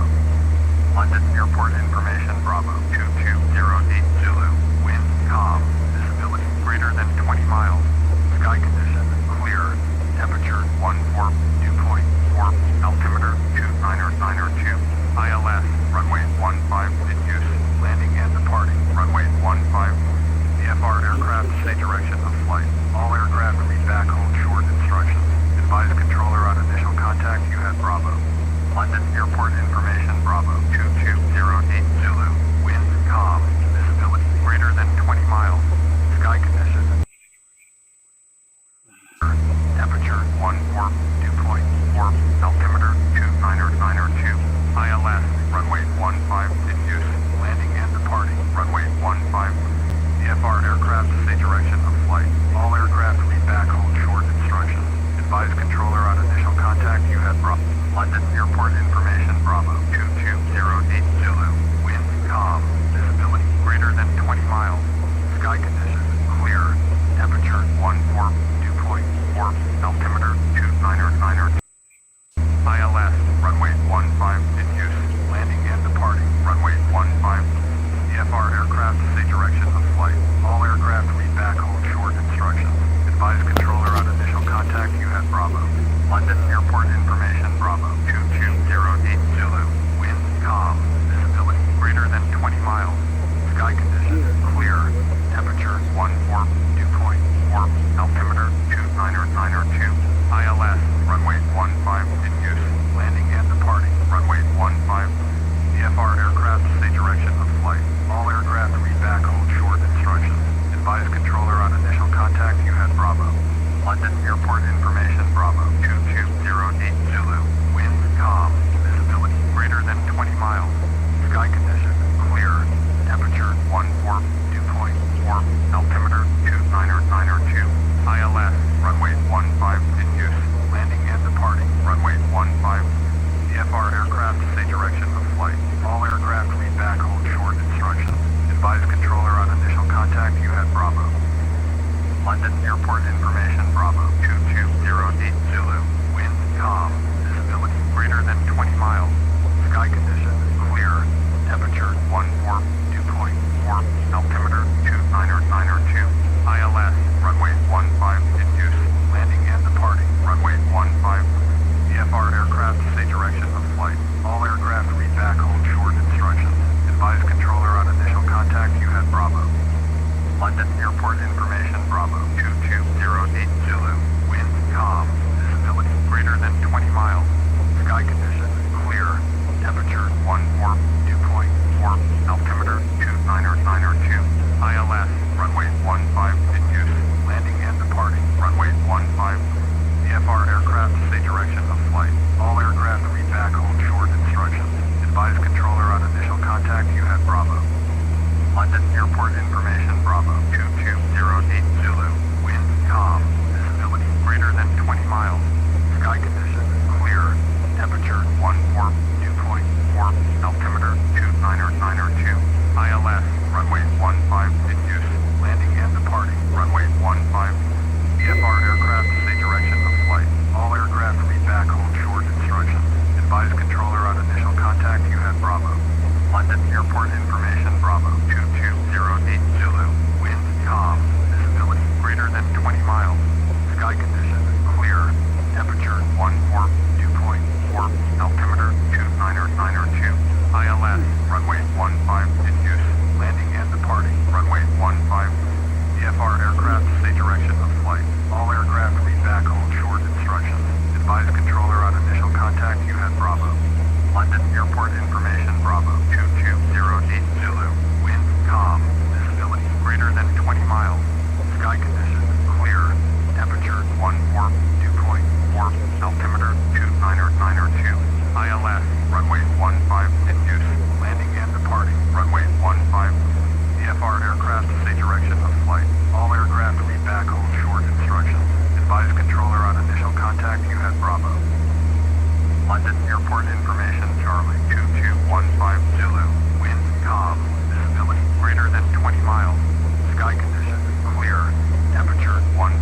Speaker 2: London Airport information Bravo 2208 Zulu. Wind calm. Visibility greater than 20 miles. Sky condition clear. Temperature 142.4. Altimeter 29902. ILS runway 15 in use. information Bravo 2208 Zulu. Wind calm. Visibility greater than 20 miles. Sky condition clear. Temperature 14, dew point 4, altimeter 29092. ILS runway 15 in use. Landing and departing runway 15. VFR aircraft say direction of flight. All aircraft read back hold short instructions. Advise controller on initial contact you have Bravo. London Airport information Bravo 2208 Zulu. Wind calm. Visibility greater than 20 miles. Sky condition clear. Temperature 14, dew point 4, altimeter 29092. ILS runway 15 in use. Landing and departing runway 15. VFR aircraft say direction of flight. All aircraft read back hold short instructions. Advise controller on initial contact you have Bravo. London Airport information Bravo 2208 Zulu. Wind calm. Visibility greater than 20 miles. Sky condition clear. Temperature 14, dew point 4, altimeter 29092. ILS runway 15 in use. Landing and departing runway 15. VFR aircraft say direction of flight. All aircraft read back hold short instructions. Advise controller on initial contact you have Bravo. London Airport information Charlie 2215 Zulu. Wind calm. Visibility greater than 20 miles. Sky condition clear. Temperature 14,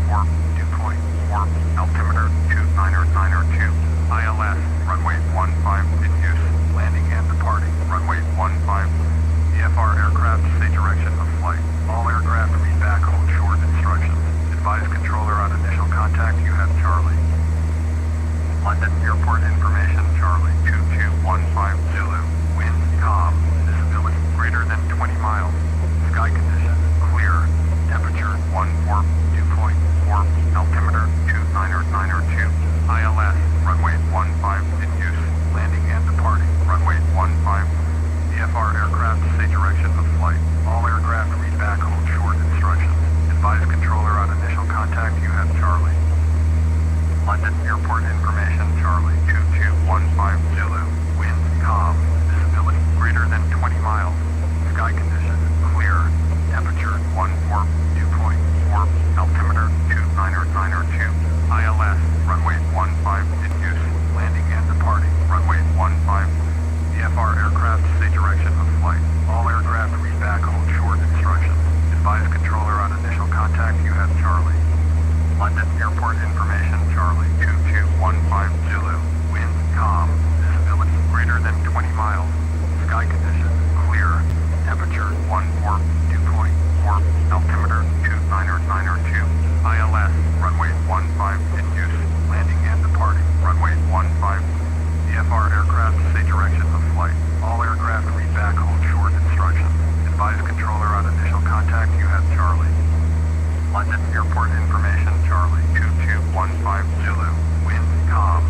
Speaker 2: dew point 4, altimeter 29092. ILS runway 15 in use. Landing and departing runway 15. VFR aircraft say direction of flight. All aircraft read back hold short instructions. Advise controller on initial contact you have Charlie. London Airport information Charlie 2215 Zulu. Wind calm. Visibility greater than 20 miles. Sky condition clear. Temperature 14, dew point 4, altimeter 29092. ILS runway 15 in use. Landing and departing runway 15. VFR aircraft say direction of flight. All aircraft read back hold short instructions. Advise controller on initial contact you have Charlie. London Airport information Charlie 2215 Zulu. Wind calm. Visibility greater than 20 miles. Sky condition clear. Temperature 14, dew point 4, altimeter 29092. ILS runway 15 in use. Landing and departing runway 15. VFR aircraft say direction of flight. All aircraft read back hold short instructions. Advise controller on initial contact you have Charlie. London Airport information Charlie 2215 Zulu. Wind calm. Visibility greater than 20 miles. Sky condition clear. Temperature 14, dew point 4, altimeter 29092. ILS runway 15 in use. Landing and departing runway 15. VFR aircraft say direction of flight. All aircraft read back hold short instructions. Advise controller on initial contact you have Charlie. London Airport information Charlie 2215 Zulu. Wind calm.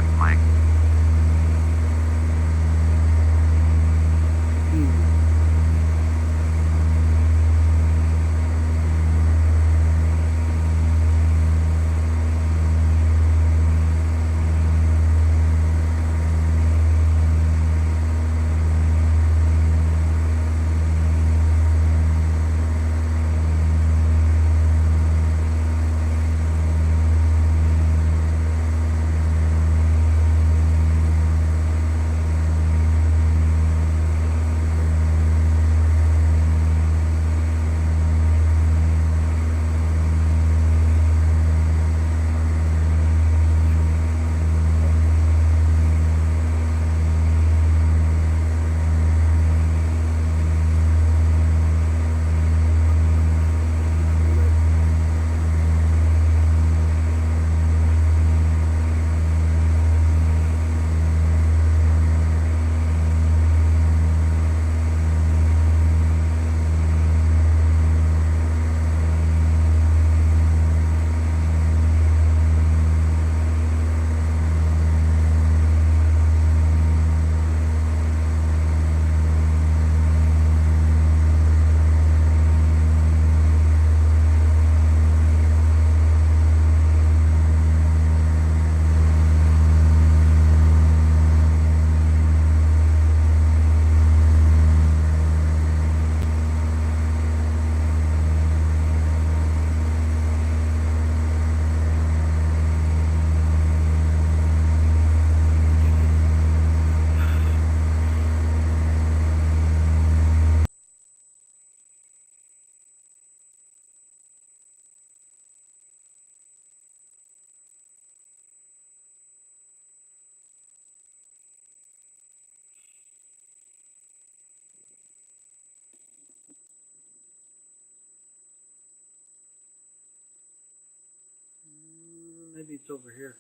Speaker 2: Foxtrot, Mike.
Speaker 1: Maybe it's over here.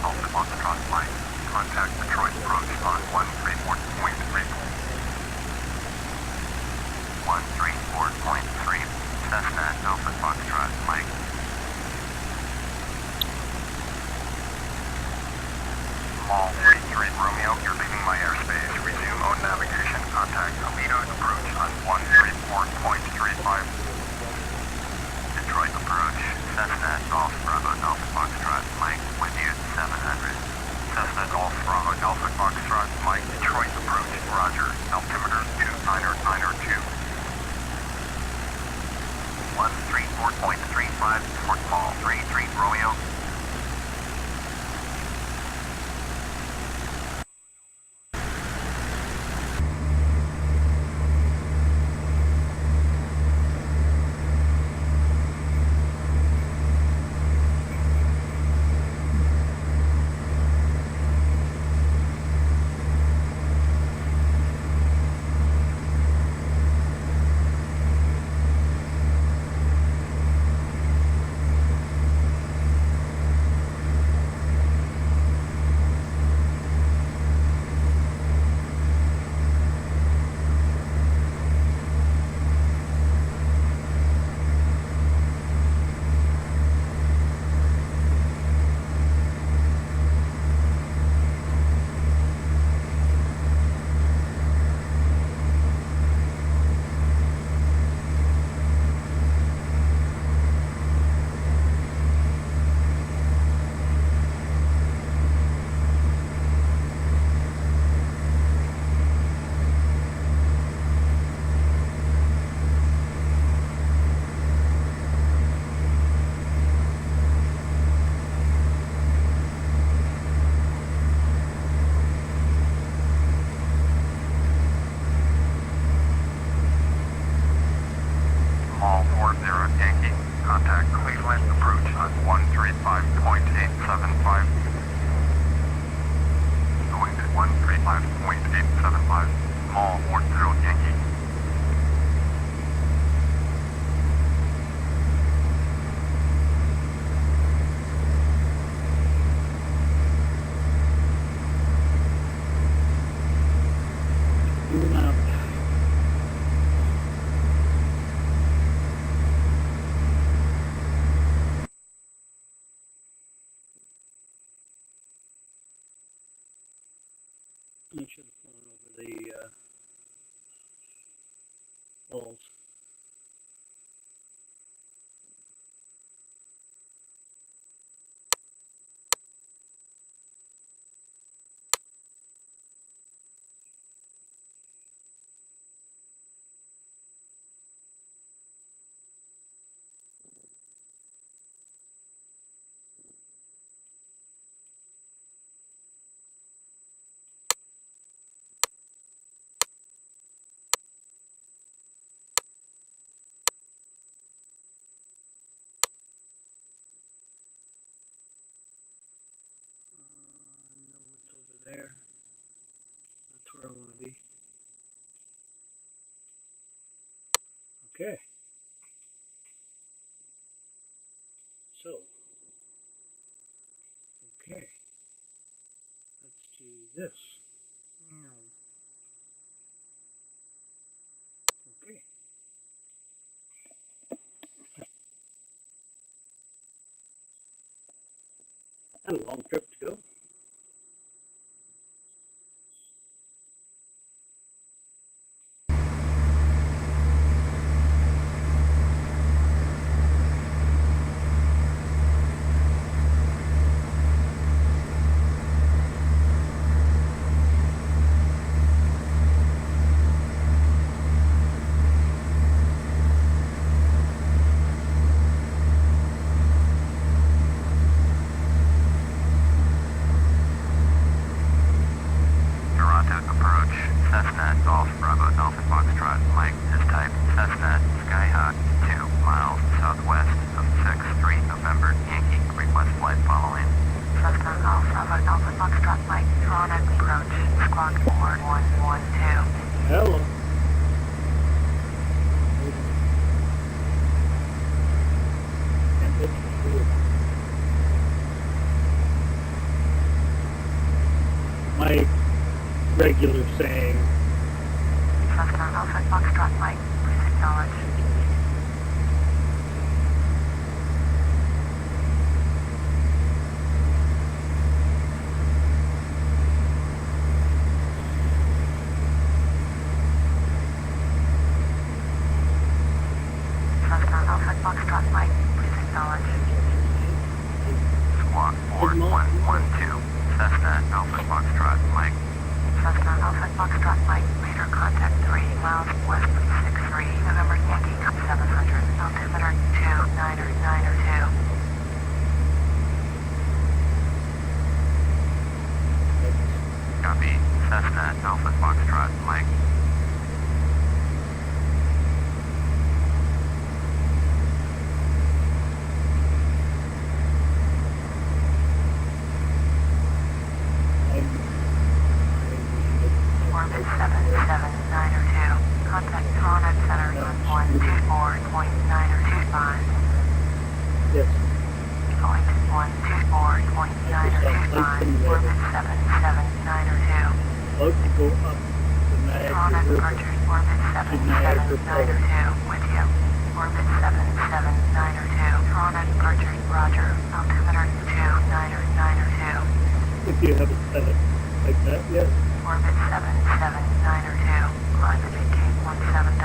Speaker 2: Alpha Foxtrot Mike. Contact Detroit approach on 134.3. 134.3. Cessna Alpha Foxtrot Mike. Mall 33 Romeo, you're leaving my airspace. Resume on navigation. Contact Alito approach on 134.35. Detroit approach. Cessna Golf Bravo Alpha Foxtrot Mike with you 700. Cessna Golf Bravo Alpha Foxtrot Mike Detroit approach. Roger. Altimeter 29902. 134.35 Fort Mall 33 Romeo. Mall 40 Yankee. Contact Cleveland approach on 135.875. Going to 135.875. Mall 40 Yankee.
Speaker 1: Zoom out. I should have flown over the walls. Know what's over there. That's where I want to be. Okay. So, okay. Let's do this. Okay. Had a long trip to go. Hello.
Speaker 3: Alpha Foxtrot Mike, please acknowledge. Cessna Alpha Foxtrot Mike, please acknowledge.
Speaker 2: Squawk 4112, Cessna Alpha Foxtrot Mike.
Speaker 3: Cessna Alpha Foxtrot Mike, radar contact 3 miles west of 63, November Yankee 700, altimeter 2992.
Speaker 2: Copy, Cessna Alpha Foxtrot Mike.
Speaker 3: Orbit 77902. Contact Toronto Center on 124.925.
Speaker 1: Yes.
Speaker 3: Point 124.925. Orbit 77902.
Speaker 1: About to go up the
Speaker 3: Toronto
Speaker 1: Niagara River.
Speaker 3: departures orbit 77902. With you. Orbit 77902. Toronto departures Roger. Altimeter 2992.
Speaker 1: If you have it set up like that, yes.
Speaker 3: Orbit 77902. Climb to maintain 17,000.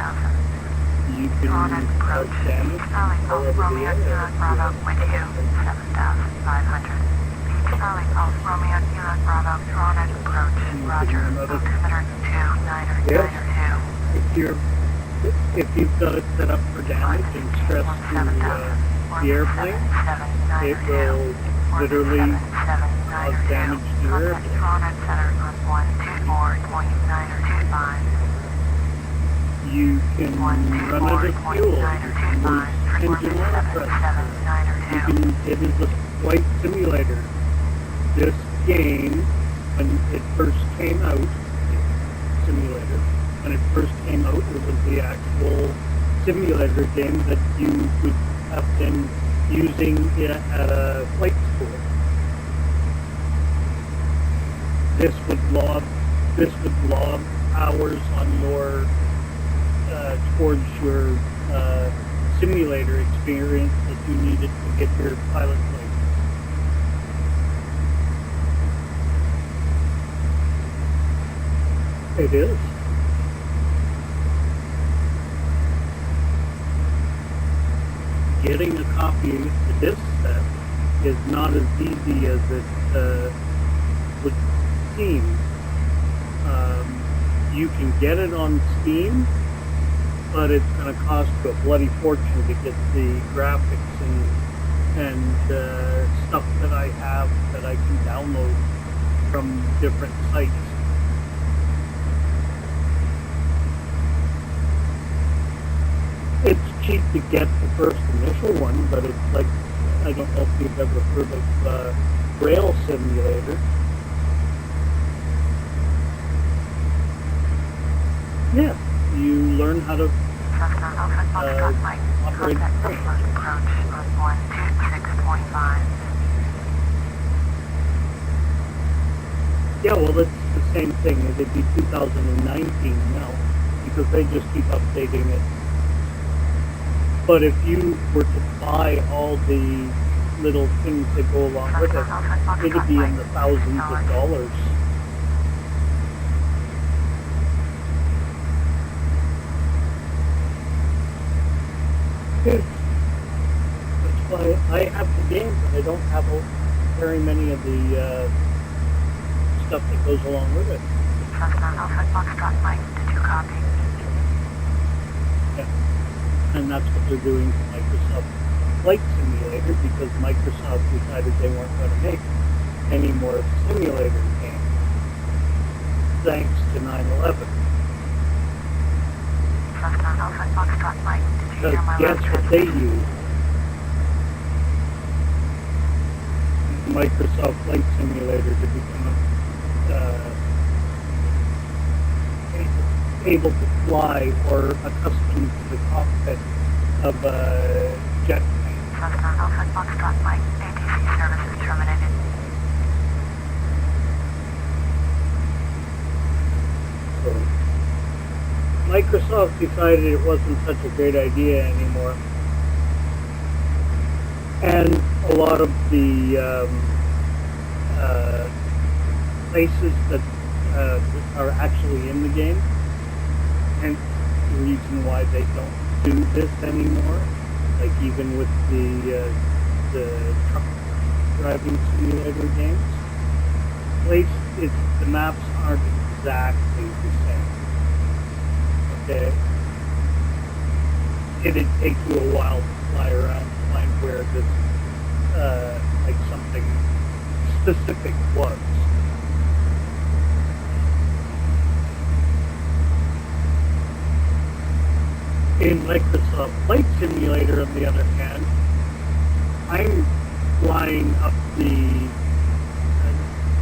Speaker 1: You can
Speaker 3: Toronto approach.
Speaker 1: damage
Speaker 3: Charlie
Speaker 1: all
Speaker 3: Golf
Speaker 1: over the
Speaker 3: Romeo
Speaker 1: area.
Speaker 3: Kilo Bravo with you. 7,500. Charlie Golf Romeo Kilo Bravo. Toronto approach. Roger. Altimeter 2992.
Speaker 1: If you've got it set up for damage and stress to the airplane, it will literally cause damage to your airplane.
Speaker 3: Toronto Center on 124.925.
Speaker 1: You can run out of fuel, you can lose engine oil pressure. It is a flight simulator. This game, when it first came out, simulator, when it first came out, it was the actual simulator game that you would have been using at a flight school. This would log hours on your towards your simulator experience that you needed to get your pilot license. It is. Getting a copy of this set is not as easy as it would seem. You can get it on Steam, but it's going to cost you a bloody fortune to get the graphics and stuff that I have that I can download from different sites. It's cheap to get the first initial one, but it's like, I don't know if you've ever heard of Rail Simulator. Yeah, you learn how to operate the plane.
Speaker 3: Approach on 126.5.
Speaker 1: Yeah, well, it's the same thing. It'd be 2019 now, because they just keep updating it. But if you were to buy all the little things that go along with it, it'd be in the thousands of dollars. That's why I have the game, but I don't have very many of the stuff that goes along with it.
Speaker 3: Cessna Alpha Foxtrot Mike, did you copy?
Speaker 1: Yeah. And that's what they're doing to Microsoft Flight Simulator, because Microsoft decided they weren't going to make any more simulator games, thanks to 9/11.
Speaker 3: Cessna Alpha Foxtrot Mike, did you
Speaker 1: Because
Speaker 3: hear my
Speaker 1: guess
Speaker 3: last
Speaker 1: what they
Speaker 3: transmission?
Speaker 1: use? Microsoft Flight Simulator to become able to fly or accustomed to the cockpit of a jet plane.
Speaker 3: Cessna Alpha Foxtrot Mike, ATC services terminated.
Speaker 1: So Microsoft decided it wasn't such a great idea anymore. And a lot of the places that are actually in the game, and the reason why they don't do this anymore, like even with the truck driving simulator games, the maps aren't exactly the same. Okay, it'd take you a while to fly around to find where this like something specific was. In Microsoft Flight Simulator, on the other hand, I'm flying up the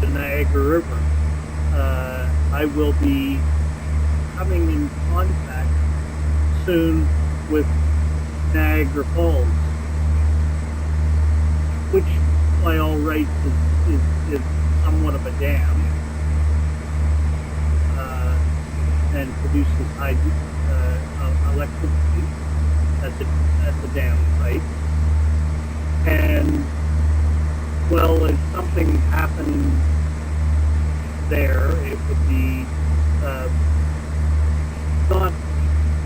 Speaker 1: Niagara River. I will be coming in contact soon with Niagara Falls, which, by all rights, is somewhat of a dam, and produces high electricity at the dam site. And, well, if something happened there, it would be not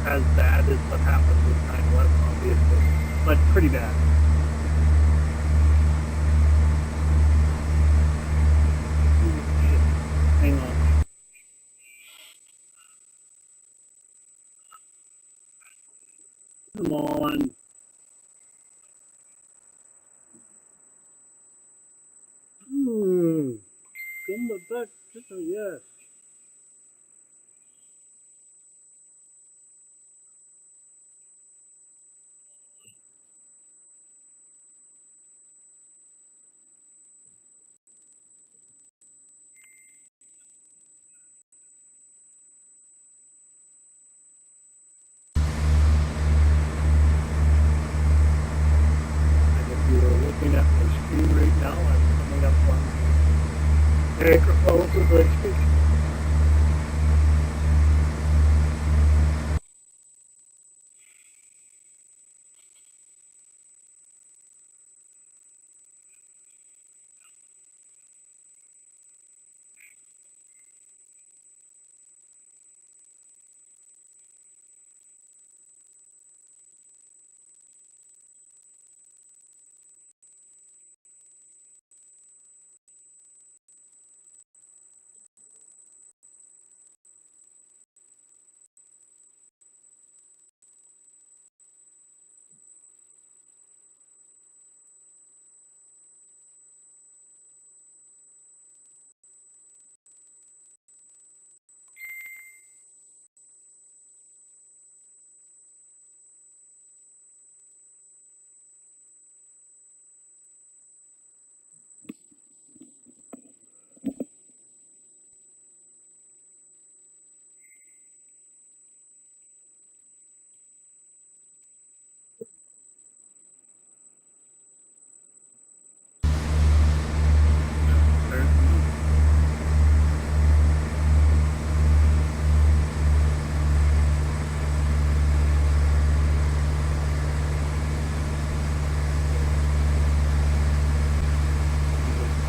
Speaker 1: as bad as what happened with 9/11, obviously, but pretty bad. Hang on. Come on. Come back. Yes. And if you are looking at my screen right now, I'm coming up on the Niagara Falls as I speak.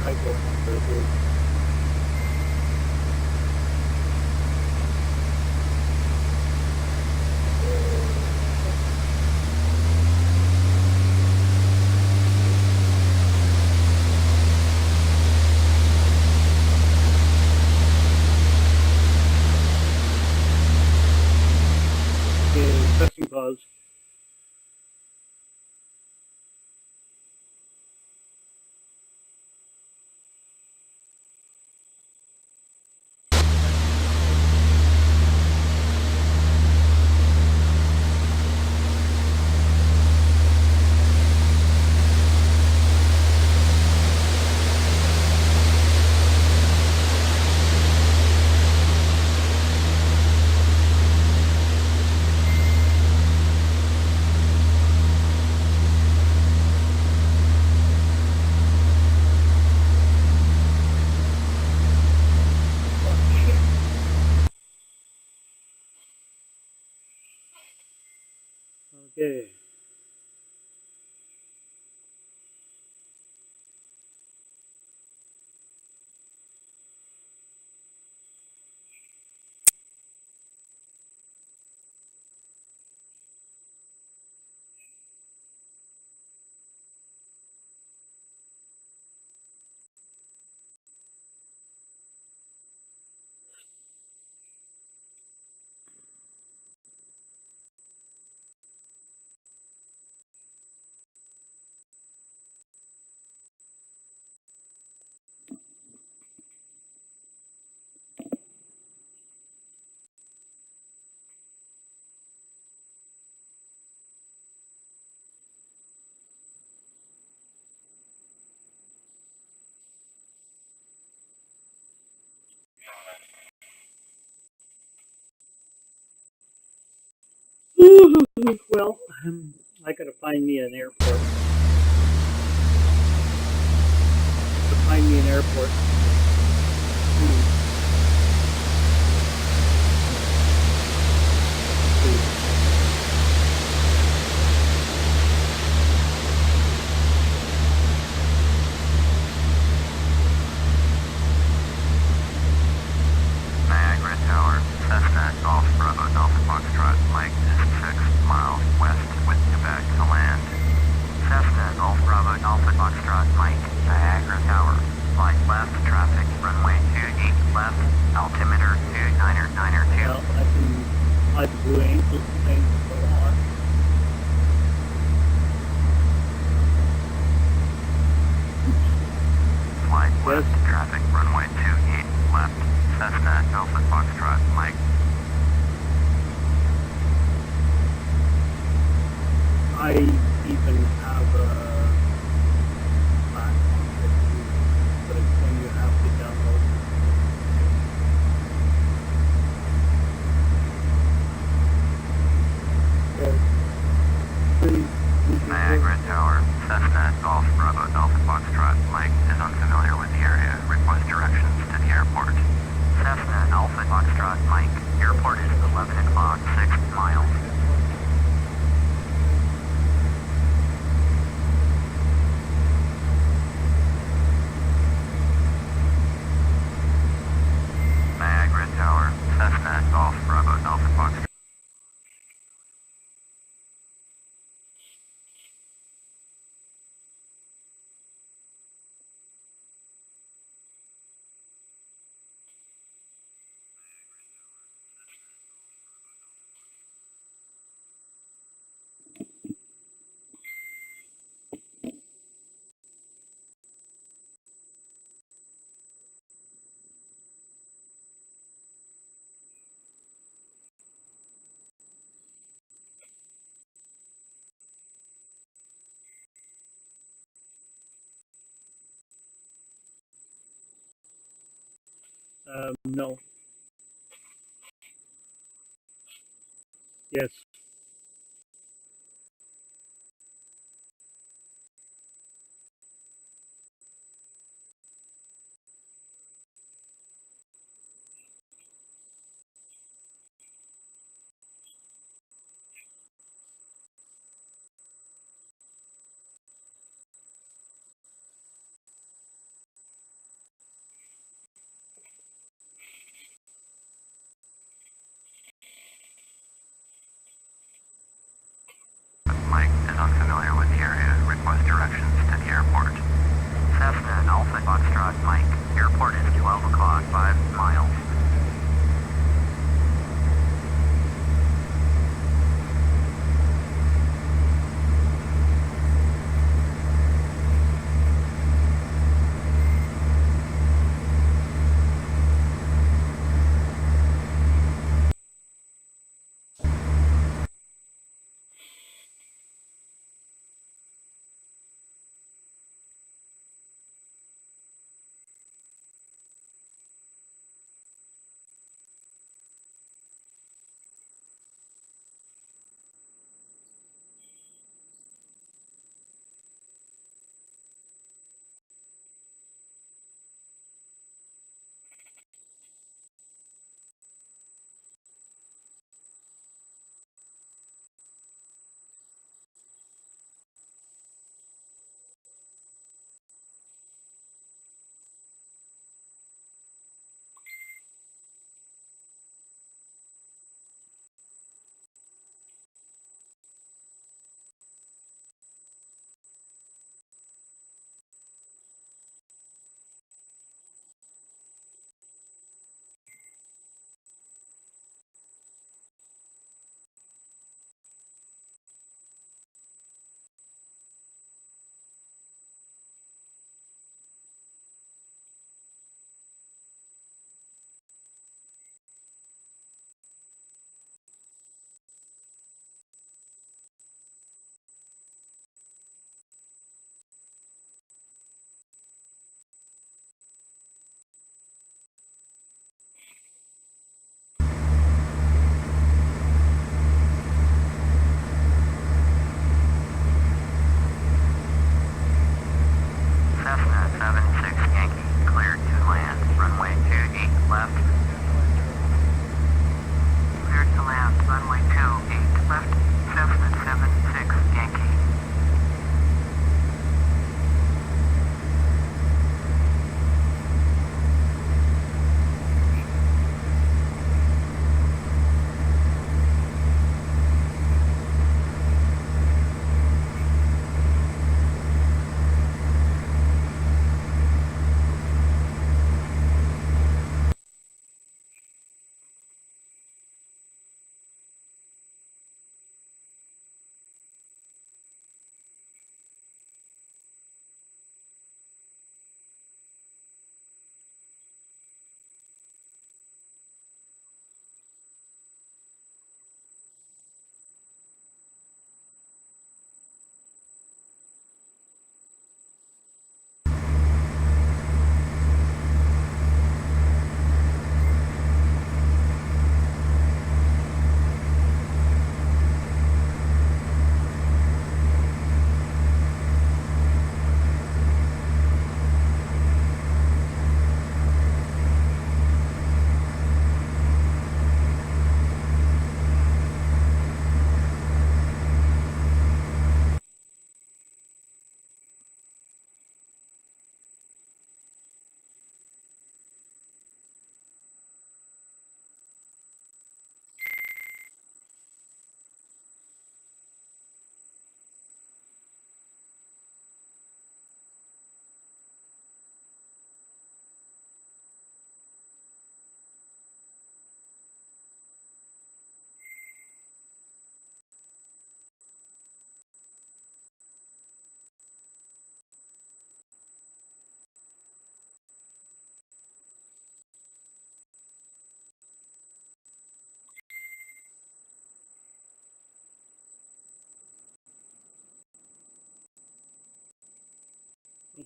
Speaker 1: I go under the pressing pause. Okay. Well, I gotta find me an airport. Find me an airport.
Speaker 2: Niagara Tower, Cessna Golf Bravo Delta Foxtrot, Mike is 6 miles west with Quebec to land. Cessna Golf Bravo Delta Foxtrot, Mike, Niagara Tower, flight left, traffic, runway 28 left, altimeter 2992.
Speaker 1: Well, I can fly the Blue Angels plane if I want.
Speaker 2: Flight left, traffic, runway 28 left, Cessna Delta Foxtrot, Mike.
Speaker 1: I even have a platform that you, but it's one you have to download.
Speaker 2: Niagara Tower, Cessna Golf Bravo Delta Foxtrot, Mike is unfamiliar with the area, request directions to the airport. Cessna Alpha Foxtrot, Mike, airport is 11 o'clock, 6 miles. Niagara Tower, Cessna Golf Bravo Delta Foxtrot.
Speaker 1: No. Yes.
Speaker 2: Mike is unfamiliar with the area, request directions to the airport. Cessna Alpha Foxtrot, Mike, airport is 12 o'clock, 5 miles.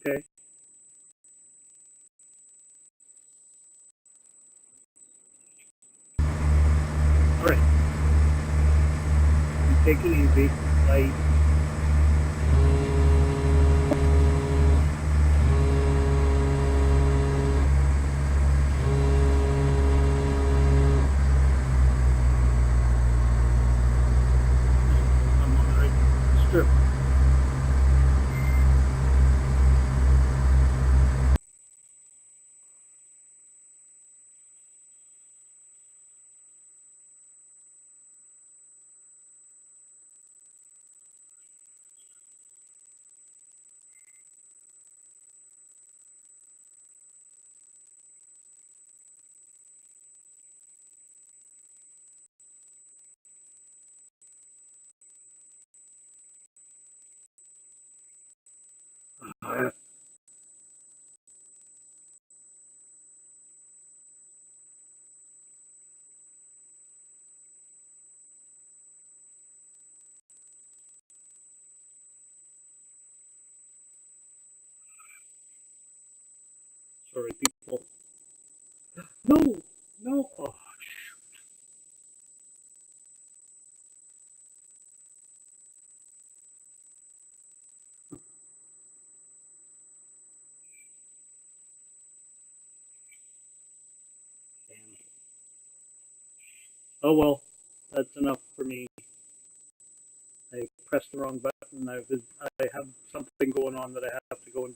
Speaker 1: Okay. Alright. Take it easy. Light. I'm on the right strip. Sorry, people. No! No! Oh, shoot. Damn. Oh well. That's enough for me. I pressed the wrong button. I have something going on that I have to go and